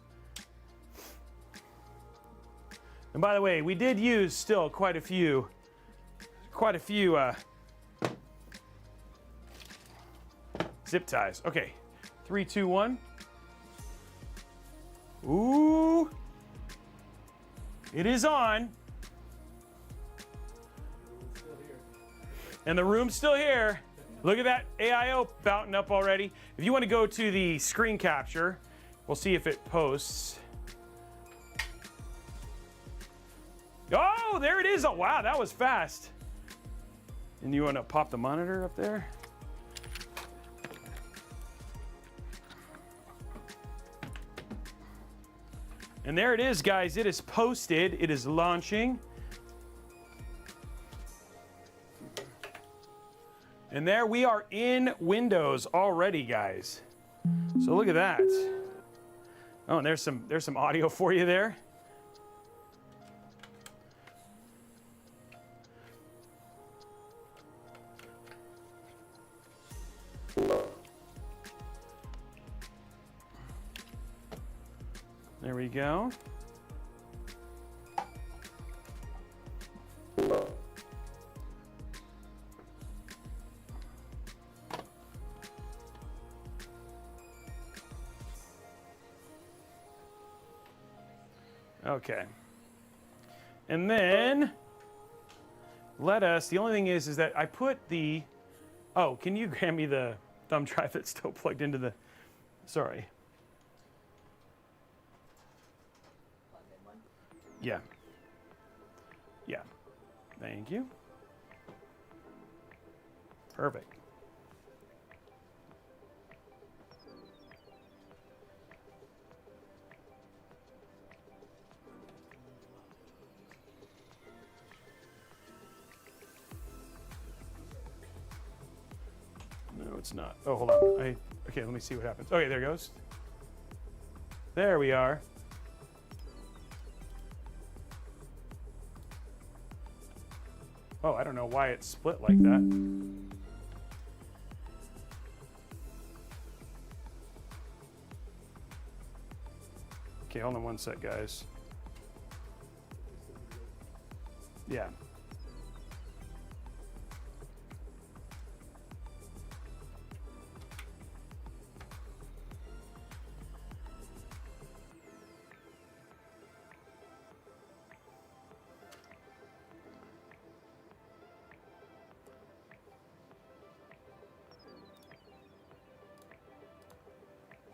And by the way, we did use still quite a few zip ties. Okay, 3, 2, 1. Ooh, it is on. And the room's still here. Look at that AIO bouncing up already. If you want to go to the screen capture, we'll see if it posts. Oh, there it is. Oh, wow, that was fast. And you want to pop the monitor up there? And there it is, guys. It is posted. It is launching. And there we are in Windows already, guys. So look at that. Oh, and there's some audio for you there. There we go. Okay. And then the only thing is that I put the, oh, can you grab me the thumb drive that's still plugged into the, sorry. Yeah. Yeah. Thank you. Perfect. it's not. Oh, hold on. Okay, let me see what happens. Okay, there it goes. There we are. Oh, I don't know why it's split like that. Okay, hold on one sec, guys. Yeah.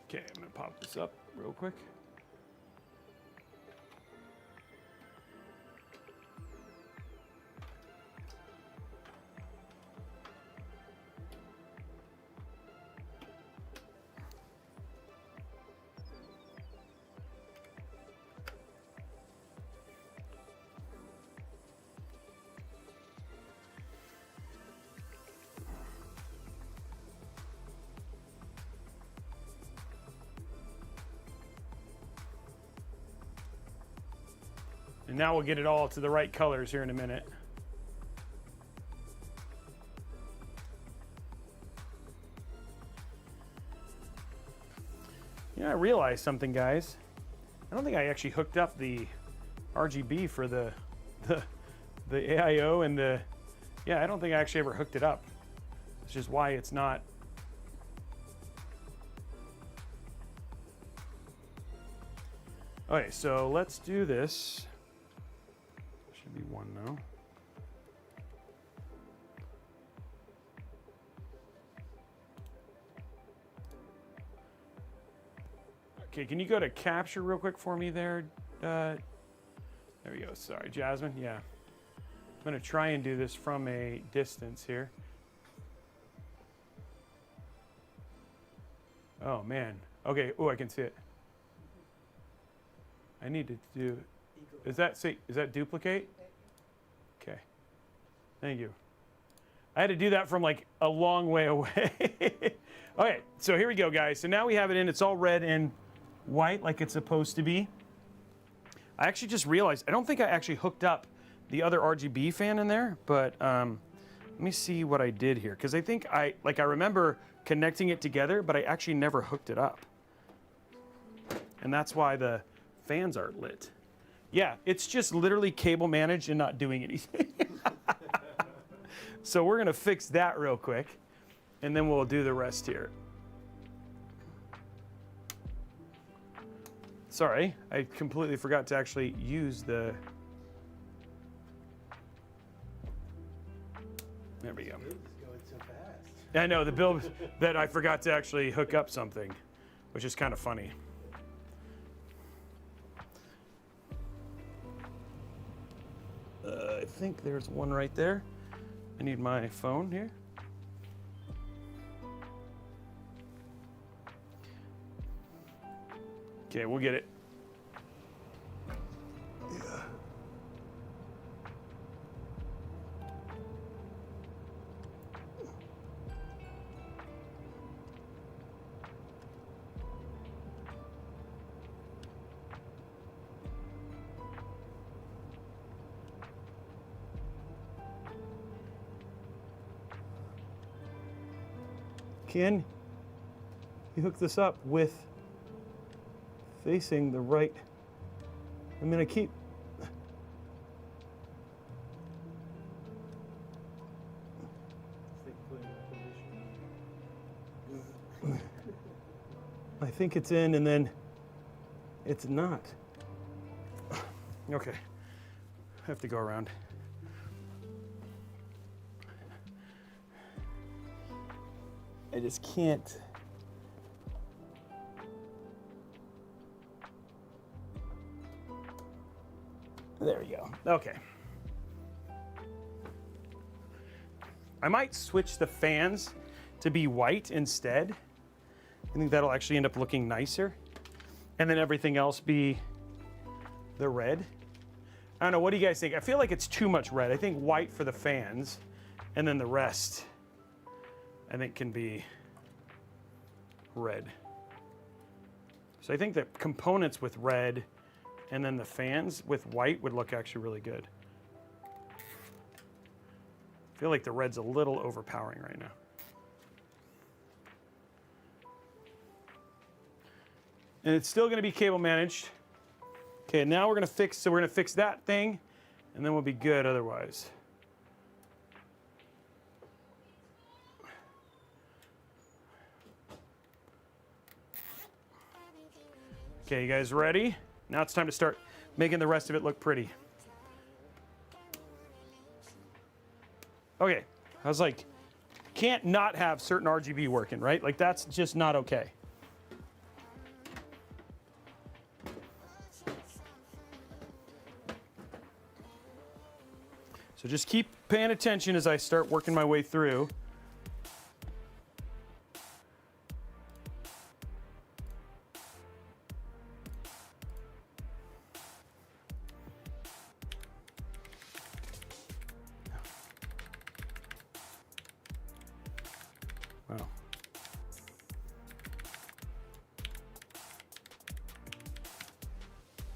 Okay, I'm gonna pop this up real quick. And now we'll get it all to the right colors here in a minute. You know, I realized something, guys. I don't think I actually hooked up the RGB for the AIO and the, yeah, I don't think I actually ever hooked it up. It's just why it's not. Okay, so let's do this. Should be one now. Okay, can you go to capture real quick for me there? There we go. Sorry, Jasmine. Yeah. I'm going to try and do this from a distance here. Oh, man. Okay. Oh, I can see it. I need to do... Is that duplicate? Okay. Thank you. I had to do that from like a long way away. Okay, so here we go, guys. So now we have it in. It's all red and white like it's supposed to be. I actually just realized, I don't think I actually hooked up the other RGB fan in there, but let me see what I did here. Because I think I remember connecting it together, but I actually never hooked it up. And that's why the fans aren't lit. Yeah, it's just literally cable managed and not doing anything. So we're gonna fix that real quick, and then we'll do the rest here. Sorry, I completely forgot to actually use the... There we go. It's going so fast. I know, the build that I forgot to actually hook up something, which is kind of funny. I think there's one right there. I need my phone here. Okay, we'll get it. Yeah. Can you hook this up with facing the right? I'm gonna keep. I think it's in and then it's not. Okay, I have to go around. I just can't. There we go. Okay. I might switch the fans to be white instead. I think that'll actually end up looking nicer. And then everything else be the red. I don't know, what do you guys think? I feel like it's too much red. I think white for the fans and then the rest I think can be red. So I think the components with red and then the fans with white would look actually really good. I feel like the red's a little overpowering right now. And it's still going to be cable managed. Okay, now we're going to fix, so we're going to fix that thing, and then we'll be good otherwise. Okay, you guys ready? Now it's time to start making the rest of it look pretty. Okay, I was like, can't not have certain RGB working, right? Like that's just not okay. So just keep paying attention as I start working my way through. Wow.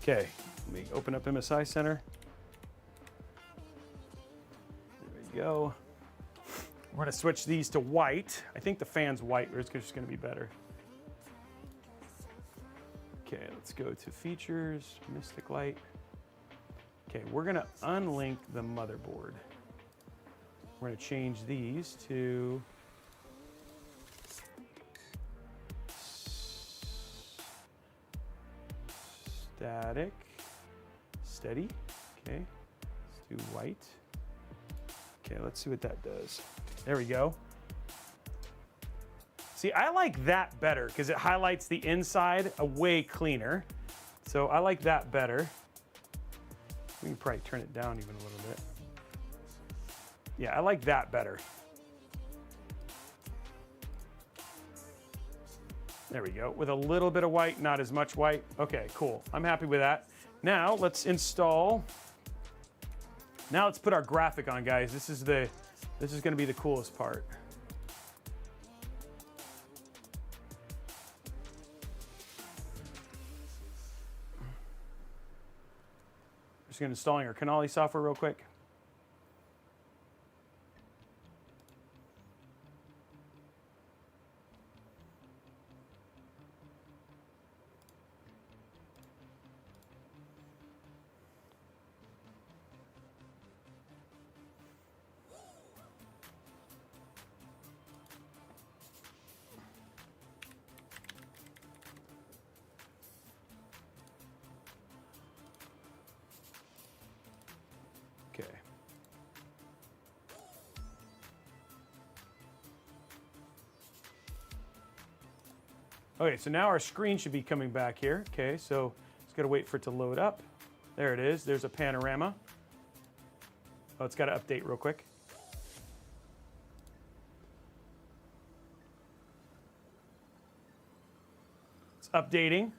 Okay, let me open up MSI Center. Go. We're going to switch these to white. I think the fan's white, or it's just going to be better. Okay, let's go to features, Mystic Light. Okay, we're going to unlink the motherboard. We're going to change these to static, steady. Okay, let's do white. Okay, let's see what that does. There we go. See, I like that better because it highlights the inside way cleaner. So I like that better. We can probably turn it down even a little bit. Yeah, I like that better. There we go. With a little bit of white, not as much white. Okay, cool. I'm happy with that. Now let's install. Now let's put our graphic on, guys. This is going to be the coolest part. Just going to installing our Canali software real quick. Okay. Okay, so now our screen should be coming back here. Okay, so just got to wait for it to load up. There it is. There's a panorama. Oh, it's got to update real quick. It's updating.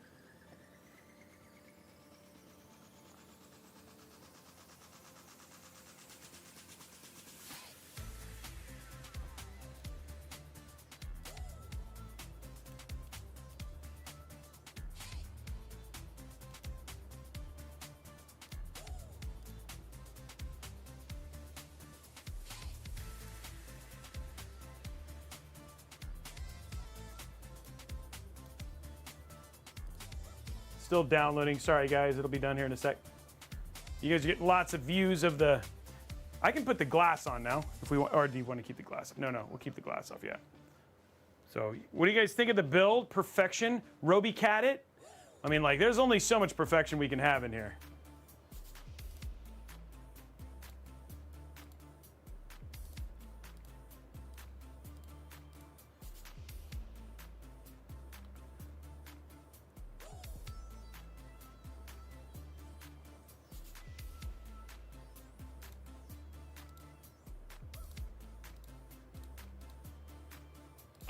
Still downloading. Sorry, guys. It'll be done here in a sec. You guys are getting lots of views of the... I can put the glass on now if we want, or do you want to keep the glass off? No, we'll keep the glass off, yeah. So what do you guys think of the build? Perfection? Robeytech it? I mean, like, there's only so much perfection we can have in here.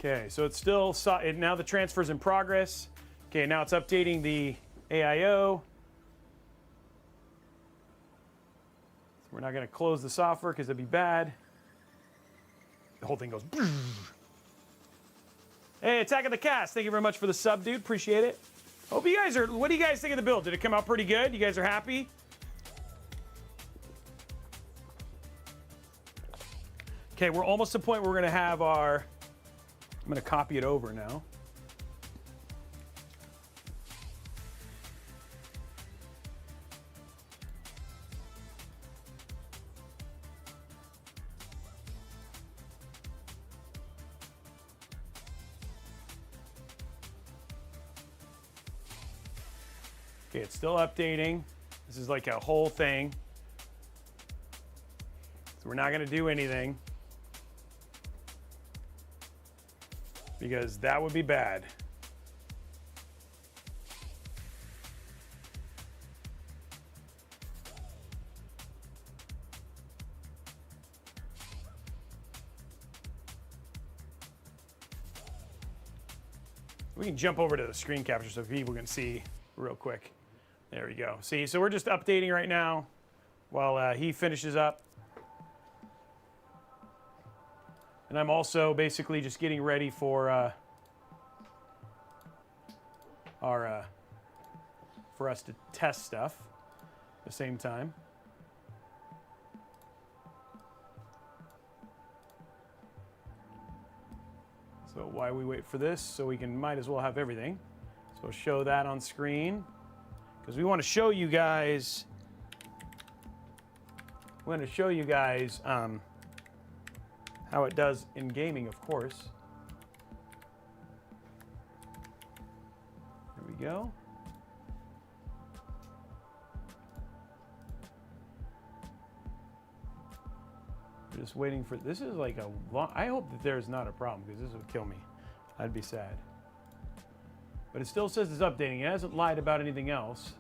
Okay, so it's still, now the transfer's in progress. Okay, now it's updating the AIO. So we're not gonna close the software because that'd be bad. The whole thing goes. Hey, Attack of the Cast, thank you very much for the sub, dude. Appreciate it. Hope you guys are, what do you guys think of the build? Did it come out pretty good? You guys are happy? Okay, we're almost to the point where we're gonna have our, I'm gonna copy it over now. Okay, it's still updating. This is like a whole thing. So we're not gonna do anything because that would be bad. We can jump over to the screen capture so people can see real quick. There we go. See, so we're just updating right now while he finishes up. And I'm also basically just getting ready for for us to test stuff at the same time. So while we wait for this, so we can might as well have everything. So show that on screen. Because we want to show you guys, how it does in gaming, of course. There we go. We're just waiting for, this is like a long, I hope that there's not a problem because this would kill me. I'd be sad. But it still says it's updating. It hasn't lied about anything else.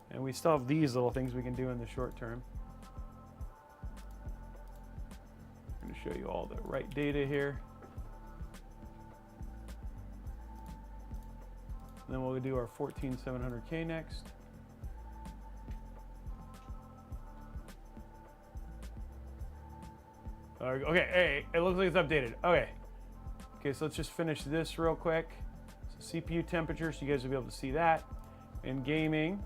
And we still have these little things we can do in the short term. I'm going to show you all the right data here. And then we'll do our 14700K next. Okay, hey, it looks like it's updated. Okay. Okay, so let's just finish this real quick. So CPU temperature, so you guys will be able to see that. In gaming,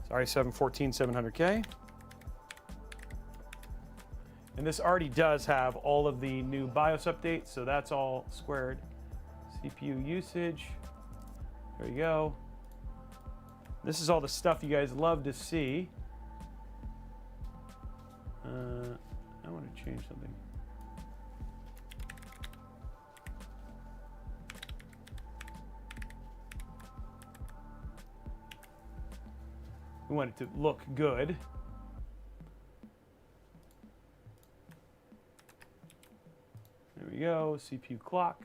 sorry, 14700K. And this already does have all of the new BIOS updates, so that's all squared. CPU usage, there you go. This is all the stuff you guys love to see. I want to change something. We want it to look good. There we go, CPU clock.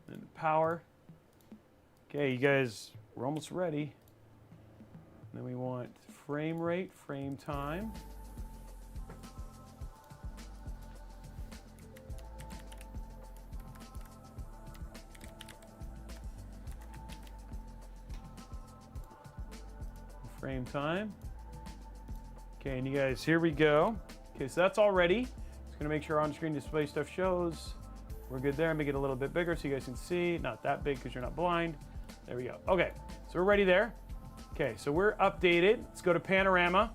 And the power. Okay, you guys, we're almost ready. Then we want frame rate, frame time. Frame time. Okay, and you guys, here we go. Okay, so that's all ready. Just gonna make sure our on-screen display stuff shows. We're good there. Make it a little bit bigger so you guys can see. Not that big because you're not blind. There we go. Okay, so we're ready there. Okay, so we're updated. Let's go to panorama.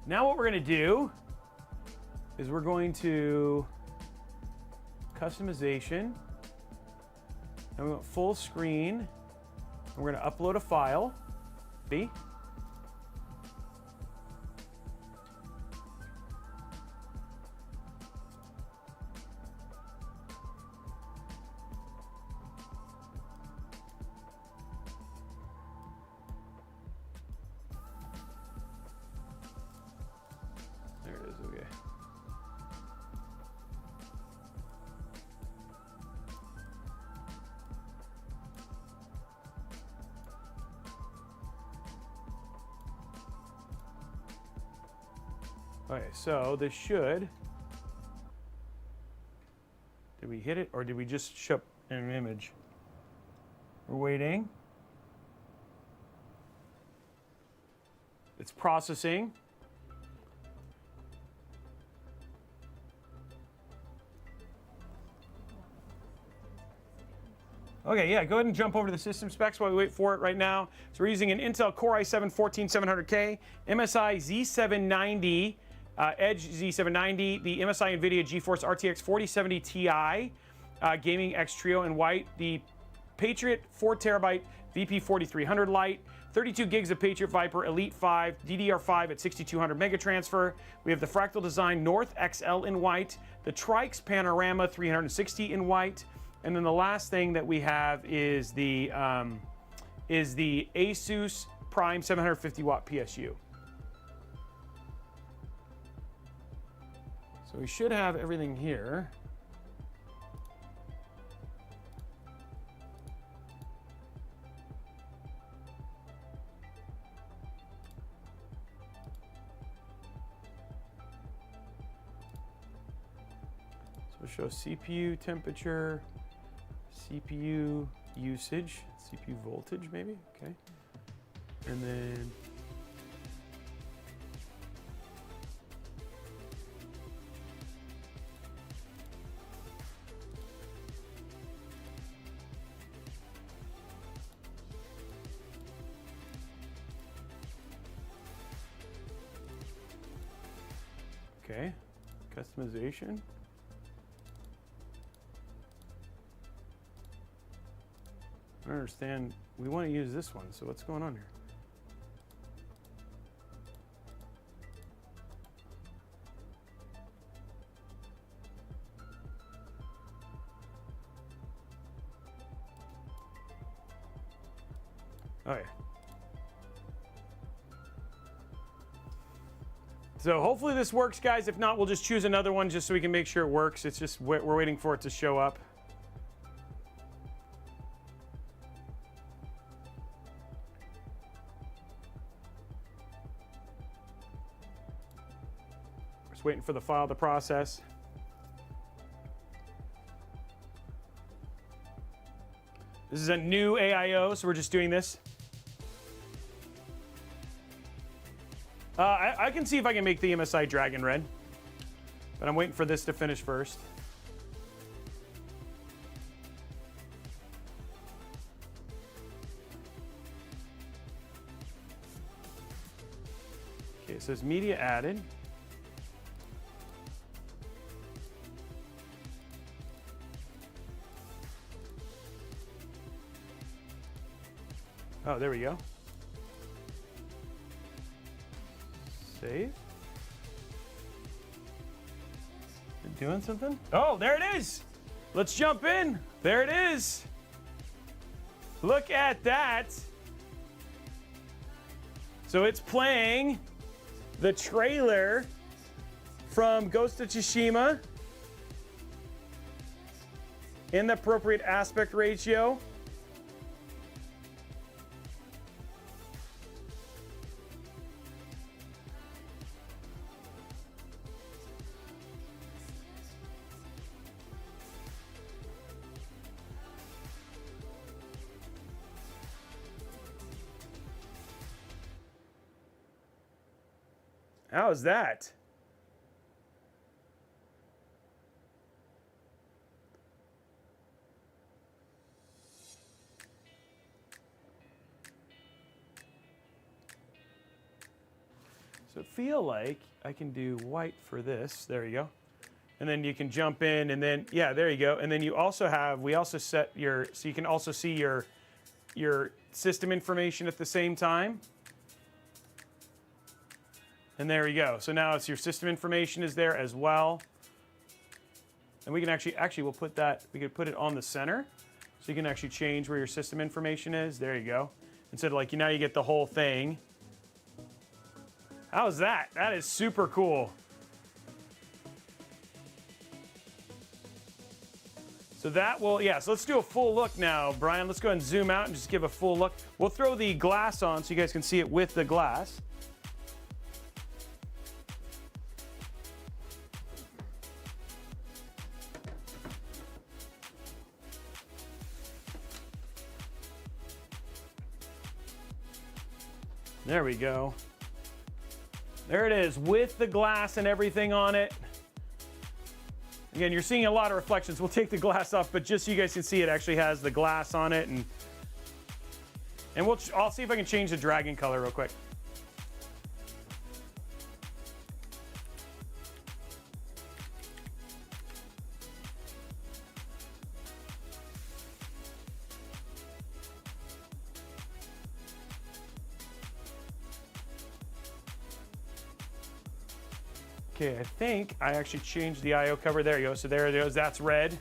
Now what we're gonna do is we're going to customization, and we want full screen, and we're gonna upload a file. B. There it is, okay. Okay, so this should, did we hit it or did we just ship an image? We're waiting. It's processing. Okay, yeah, go ahead and jump over to the system specs while we wait for it right now. So we're using an Intel Core i7-14700K, MSI Z790, Edge Z790, the MSI NVIDIA GeForce RTX 4070 Ti, Gaming X Trio in white, the Patriot 4TB VP4300 Lite, 32 gigs of Patriot Viper Elite 5, DDR5 at 6200 megatransfer. We have the Fractal Design North XL in white, the Trix Panorama 360 in white, and then the last thing that we have is the Asus Prime 750 watt PSU. So we should have everything here. So show CPU temperature, CPU usage, CPU voltage maybe, okay. And then okay, customization. I don't understand. We want to use this one, so what's going on here? Okay. So hopefully this works, guys. If not, we'll just choose another one just so we can make sure it works. It's just we're waiting for it to show up. Just waiting for the file to process. This is a new AIO, so we're just doing this. I can see if I can make the MSI Dragon Red, but I'm waiting for this to finish first. Okay, it says media added. Oh, there we go. Save. It doing something? Oh, there it is. Let's jump in. There it is. Look at that. So it's playing the trailer from Ghost of Tsushima in the appropriate aspect ratio. How's that? So I feel like I can do white for this. There you go. And then you can jump in and then, yeah, there you go. And then you also have, we also set your, so you can also see your system information at the same time. And there you go. So now it's your system information is there as well. And we can actually we'll put that, we could put it on the center. So you can actually change where your system information is. There you go. Instead of like, now you get the whole thing. How's that? That is super cool. So that will, yeah, so let's do a full look now, Brian. Let's go ahead and zoom out and just give a full look. We'll throw the glass on so you guys can see it with the glass. There we go. There it is, with the glass and everything on it. Again, you're seeing a lot of reflections. We'll take the glass off, but just so you guys can see, it actually has the glass on it. And I'll see if I can change the dragon color real quick. Okay, I think I actually changed the AIO cover. There you go. So there it is. That's red.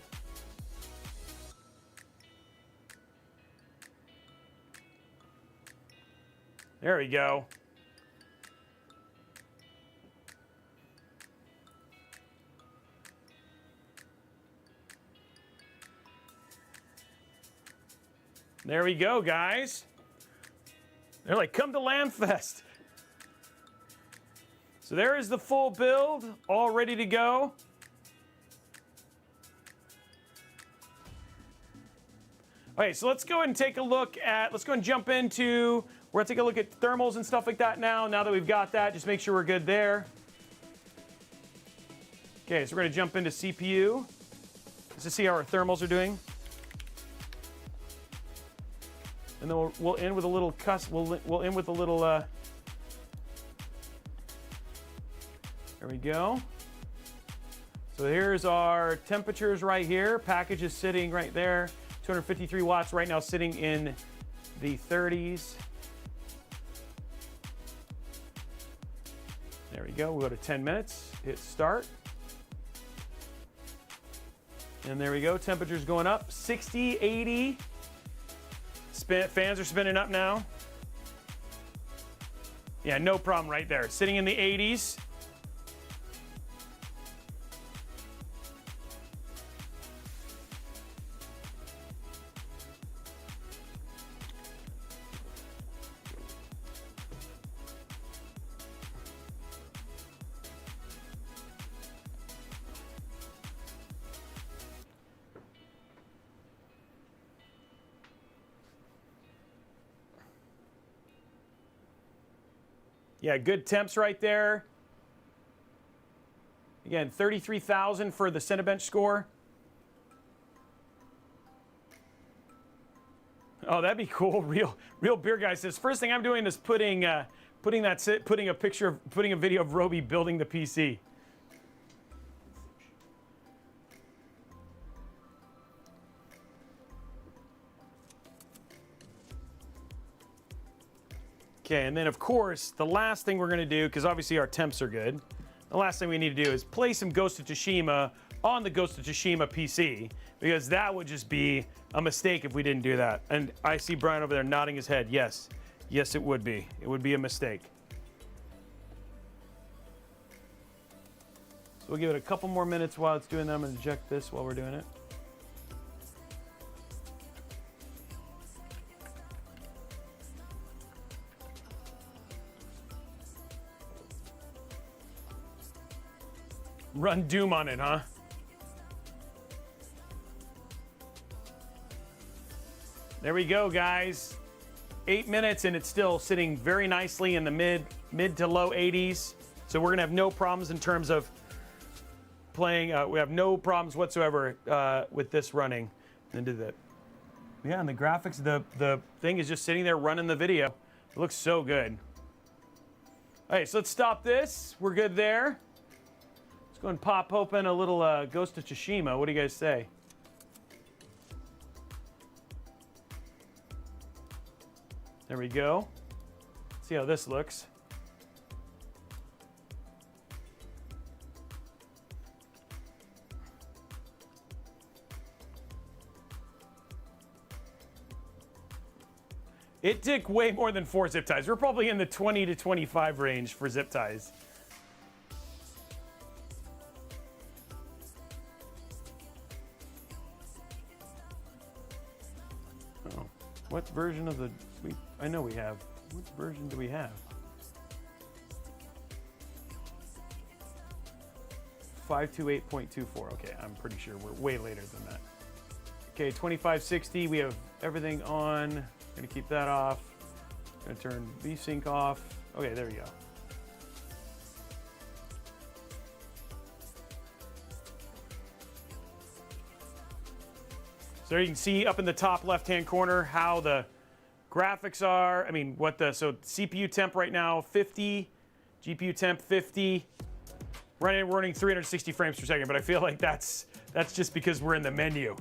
There we go. There we go, guys. They're like, come to LANFest. So there is the full build, all ready to go. Okay, so let's go ahead and take a look at, let's go and jump into, we're gonna take a look at thermals and stuff like that now that we've got that, just make sure we're good there. Okay, so we're gonna jump into CPU, just to see how our thermals are doing. And then we'll end with a little we'll end with a little, there we go. So here's our temperatures right here. Package is sitting right there. 253 watts right now, sitting in the 30s. There we go. We'll go to 10 minutes. Hit start. And there we go. Temperature's going up. 60, 80. Fans are spinning up now. Yeah, no problem right there. Sitting in the 80s. Yeah, good temps right there. Again, 33,000 for the Cinebench score. Oh, that'd be cool. Real beer guy says, first thing I'm doing is putting a video of Robey building the PC. Okay, and then of course, the last thing we're gonna do, because obviously our temps are good, the last thing we need to do is play some Ghost of Tsushima on the Ghost of Tsushima PC, because that would just be a mistake if we didn't do that. And I see Brian over there nodding his head. Yes, yes it would be. It would be a mistake. So we'll give it a couple more minutes while it's doing that. I'm gonna eject this while we're doing it. Run Doom on it, huh? There we go, guys. 8 minutes and it's still sitting very nicely in the mid to low 80s. So we're gonna have no problems in terms of playing. We have no problems whatsoever with this running. And do that. Yeah, and the graphics, the thing is just sitting there running the video. It looks so good. All right, so let's stop this. We're good there. Let's go and pop open a little Ghost of Tsushima. What do you guys say? There we go. See how this looks. It took way more than 4 zip ties. We're probably in the 20 to 25 range for zip ties. What version of the, I know we have. What version do we have? 528.24. Okay, I'm pretty sure we're way later than that. Okay, 2560, we have everything on. Gonna keep that off. Gonna turn VSync off. Okay, there we go. So there you can see up in the top left-hand corner how the graphics are. I mean, so CPU temp right now, 50, GPU temp 50, running 360 frames per second, but I feel like that's just because we're in the menu.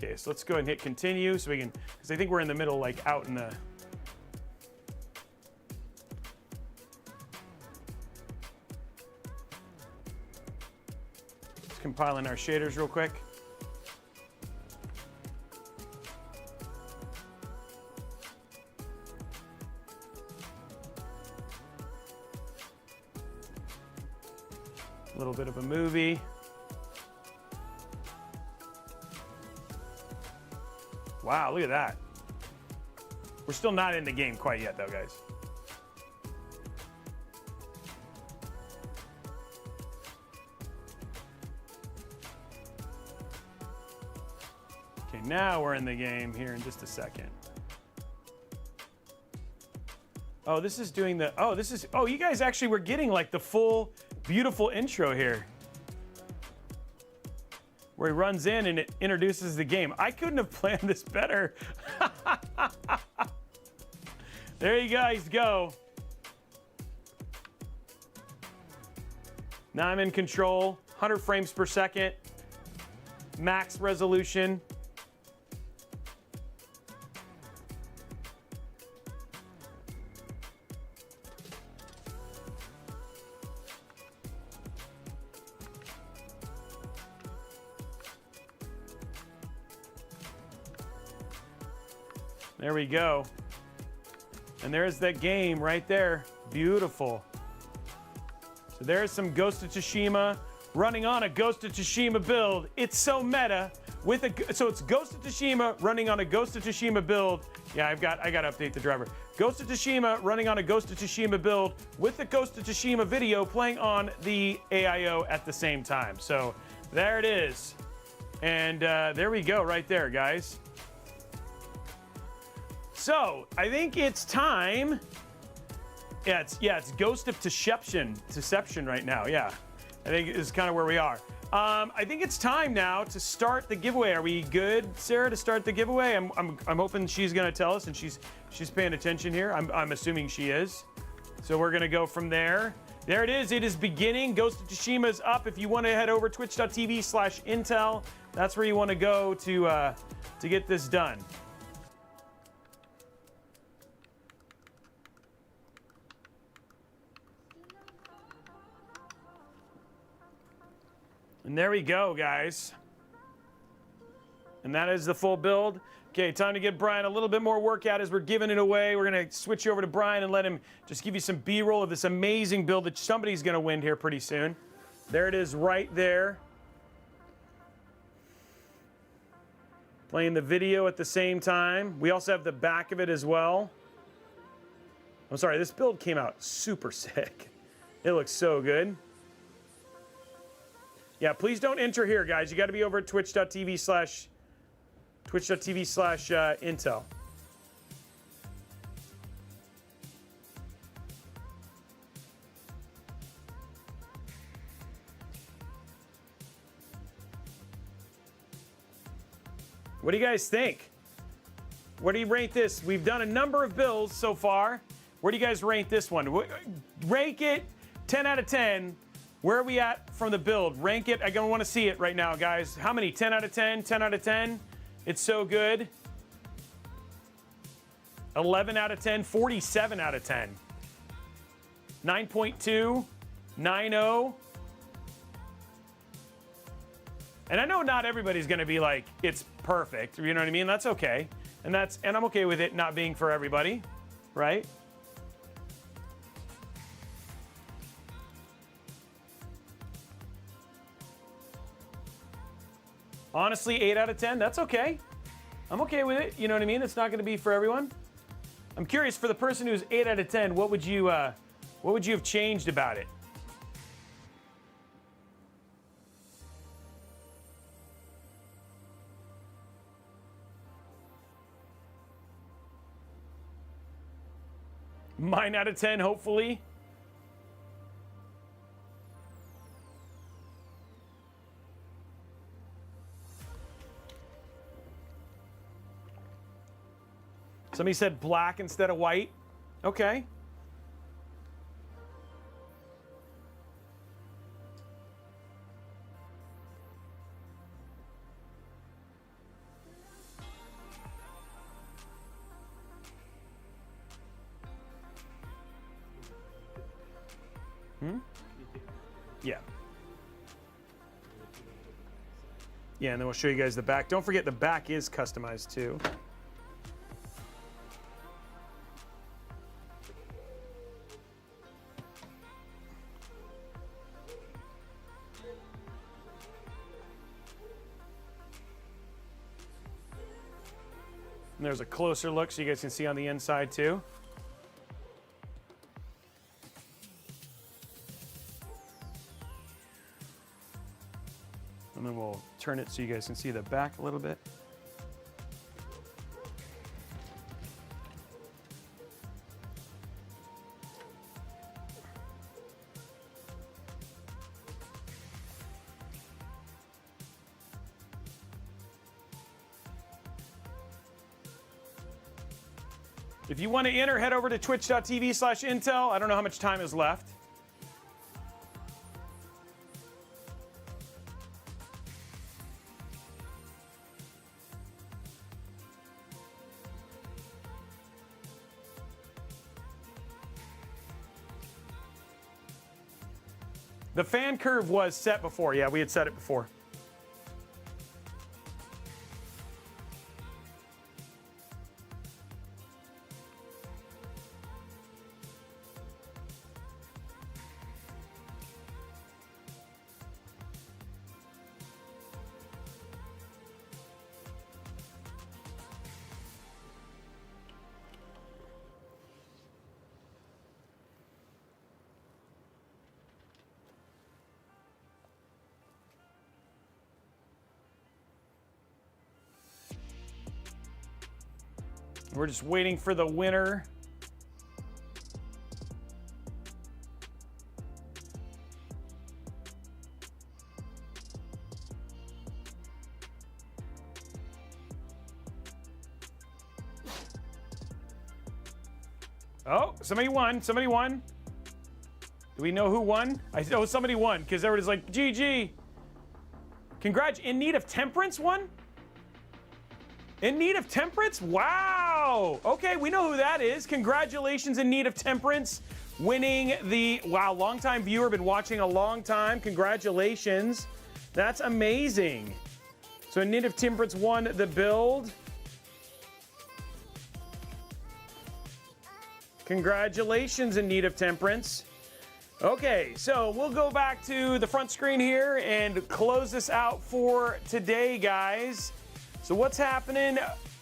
Okay, so let's go ahead and hit continue so we can, because I think we're in the middle, like out in the. Let's compile in our shaders real quick. A little bit of a movie. Wow, look at that. We're still not in the game quite yet, though, guys. Okay, now we're in the game here in just a second. Oh, this is doing the, oh, you guys actually were getting like the full, beautiful intro here, where he runs in and it introduces the game. I couldn't have planned this better. There you guys go. Now I'm in control, 100 frames per second, max resolution. There we go. And there's that game right there. Beautiful. So there's some Ghost of Tsushima running on a Ghost of Tsushima build. It's so meta. So it's Ghost of Tsushima running on a Ghost of Tsushima build. Yeah, I got to update the driver. Ghost of Tsushima running on a Ghost of Tsushima build with the Ghost of Tsushima video playing on the AIO at the same time. So there it is. And there we go right there, guys. So I think it's time. Yeah, it's Ghost of Deception right now. Yeah, I think is kind of where we are. I think it's time now to start the giveaway. Are we good, Sarah, to start the giveaway? I'm hoping she's gonna tell us, and she's paying attention here. I'm assuming she is. So we're gonna go from there. There it is. It is beginning. Ghost of Tsushima is up. If you want to head over twitch.tv/Intel, that's where you want to go to get this done. And there we go, guys. And that is the full build. Okay, time to get Brian a little bit more workout as we're giving it away. We're going to switch over to Brian and let him just give you some B-roll of this amazing build that somebody's going to win here pretty soon. There it is right there. Playing the video at the same time. We also have the back of it as well. I'm sorry, this build came out super sick. It looks so good. Yeah, please don't enter here, guys. You got to be over at twitch.tv/Intel. What do you guys think? What do you rate this? We've done a number of builds so far. Where do you guys rate this one? Rank it 10 out of 10. Where are we at from the build? Rank it. I don't want to see it right now, guys. How many? 10 out of 10? 10 out of 10? It's so good. 11 out of 10. 47 out of 10. 9.2. 9.0. And I know not everybody's going to be like, it's perfect. You know what I mean? That's okay. And I'm okay with it not being for everybody, right? Honestly, 8 out of 10, that's okay. I'm okay with it. You know what I mean? It's not going to be for everyone. I'm curious, for the person who's 8 out of 10, what would you have changed about it? Mine out of 10, hopefully. Somebody said black instead of white. Okay. Yeah. Yeah, and then we'll show you guys the back. Don't forget the back is customized too. And there's a closer look so you guys can see on the inside too. And then we'll turn it so you guys can see the back a little bit. If you want to enter, head over to twitch.tv/Intel. I don't know how much time is left. The fan curve was set before. Yeah, we had set it before. We're just waiting for the winner. Oh, somebody won. Somebody won. Do we know who won? I know somebody won because everybody's like, GG. Congrats. In Need of Temperance won? In Need of Temperance? Wow. Okay, we know who that is. Congratulations, In Need of Temperance, winning the, wow, longtime viewer, been watching a long time. Congratulations. That's amazing. So In Need of Temperance won the build. Congratulations, In Need of Temperance. Okay, so we'll go back to the front screen here and close this out for today, guys. So what's happening?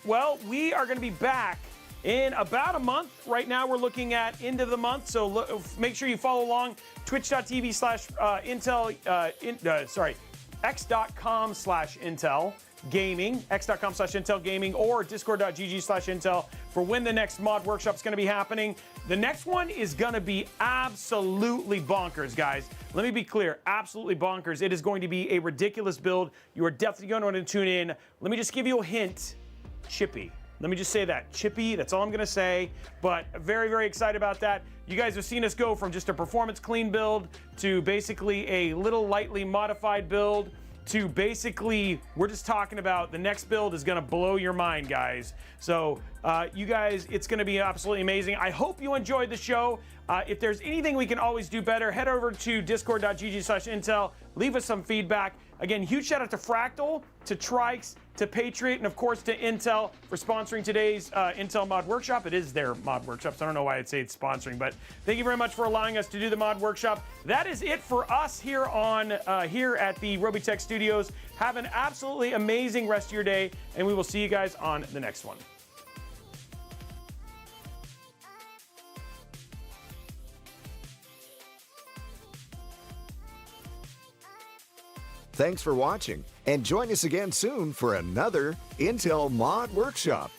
Well, we are going to be back in about a month. Right now, we're looking at end of the month. So make sure you follow along. Twitch.tv/Intel, x.com/Intel Gaming, x.com/Intel Gaming, or discord.gg/Intel for when the next mod workshop is going to be happening. The next one is going to be absolutely bonkers, guys. Let me be clear, absolutely bonkers. It is going to be a ridiculous build. You are definitely going to want to tune in. Let me just give you a hint. Chippy. Let me just say that. Chippy, that's all I'm going to say. But very, very excited about that. You guys have seen us go from just a performance clean build to basically a little lightly modified build to basically, we're just talking about the next build is going to blow your mind, guys. So you guys, it's going to be absolutely amazing. I hope you enjoyed the show. If there's anything we can always do better, head over to discord.gg/Intel. Leave us some feedback. Again, huge shout out to Fractal, to Trikes, to Patriot, and of course to Intel for sponsoring today's Intel Mod Workshop. It is their Mod Workshop, so I don't know why I'd say it's sponsoring, but thank you very much for allowing us to do the Mod Workshop. That is it for us here on here at the Robeytech Studios. Have an absolutely amazing rest of your day, and we will see you guys on the next one. Thanks for watching, and join us again soon for another Intel Mod Workshop.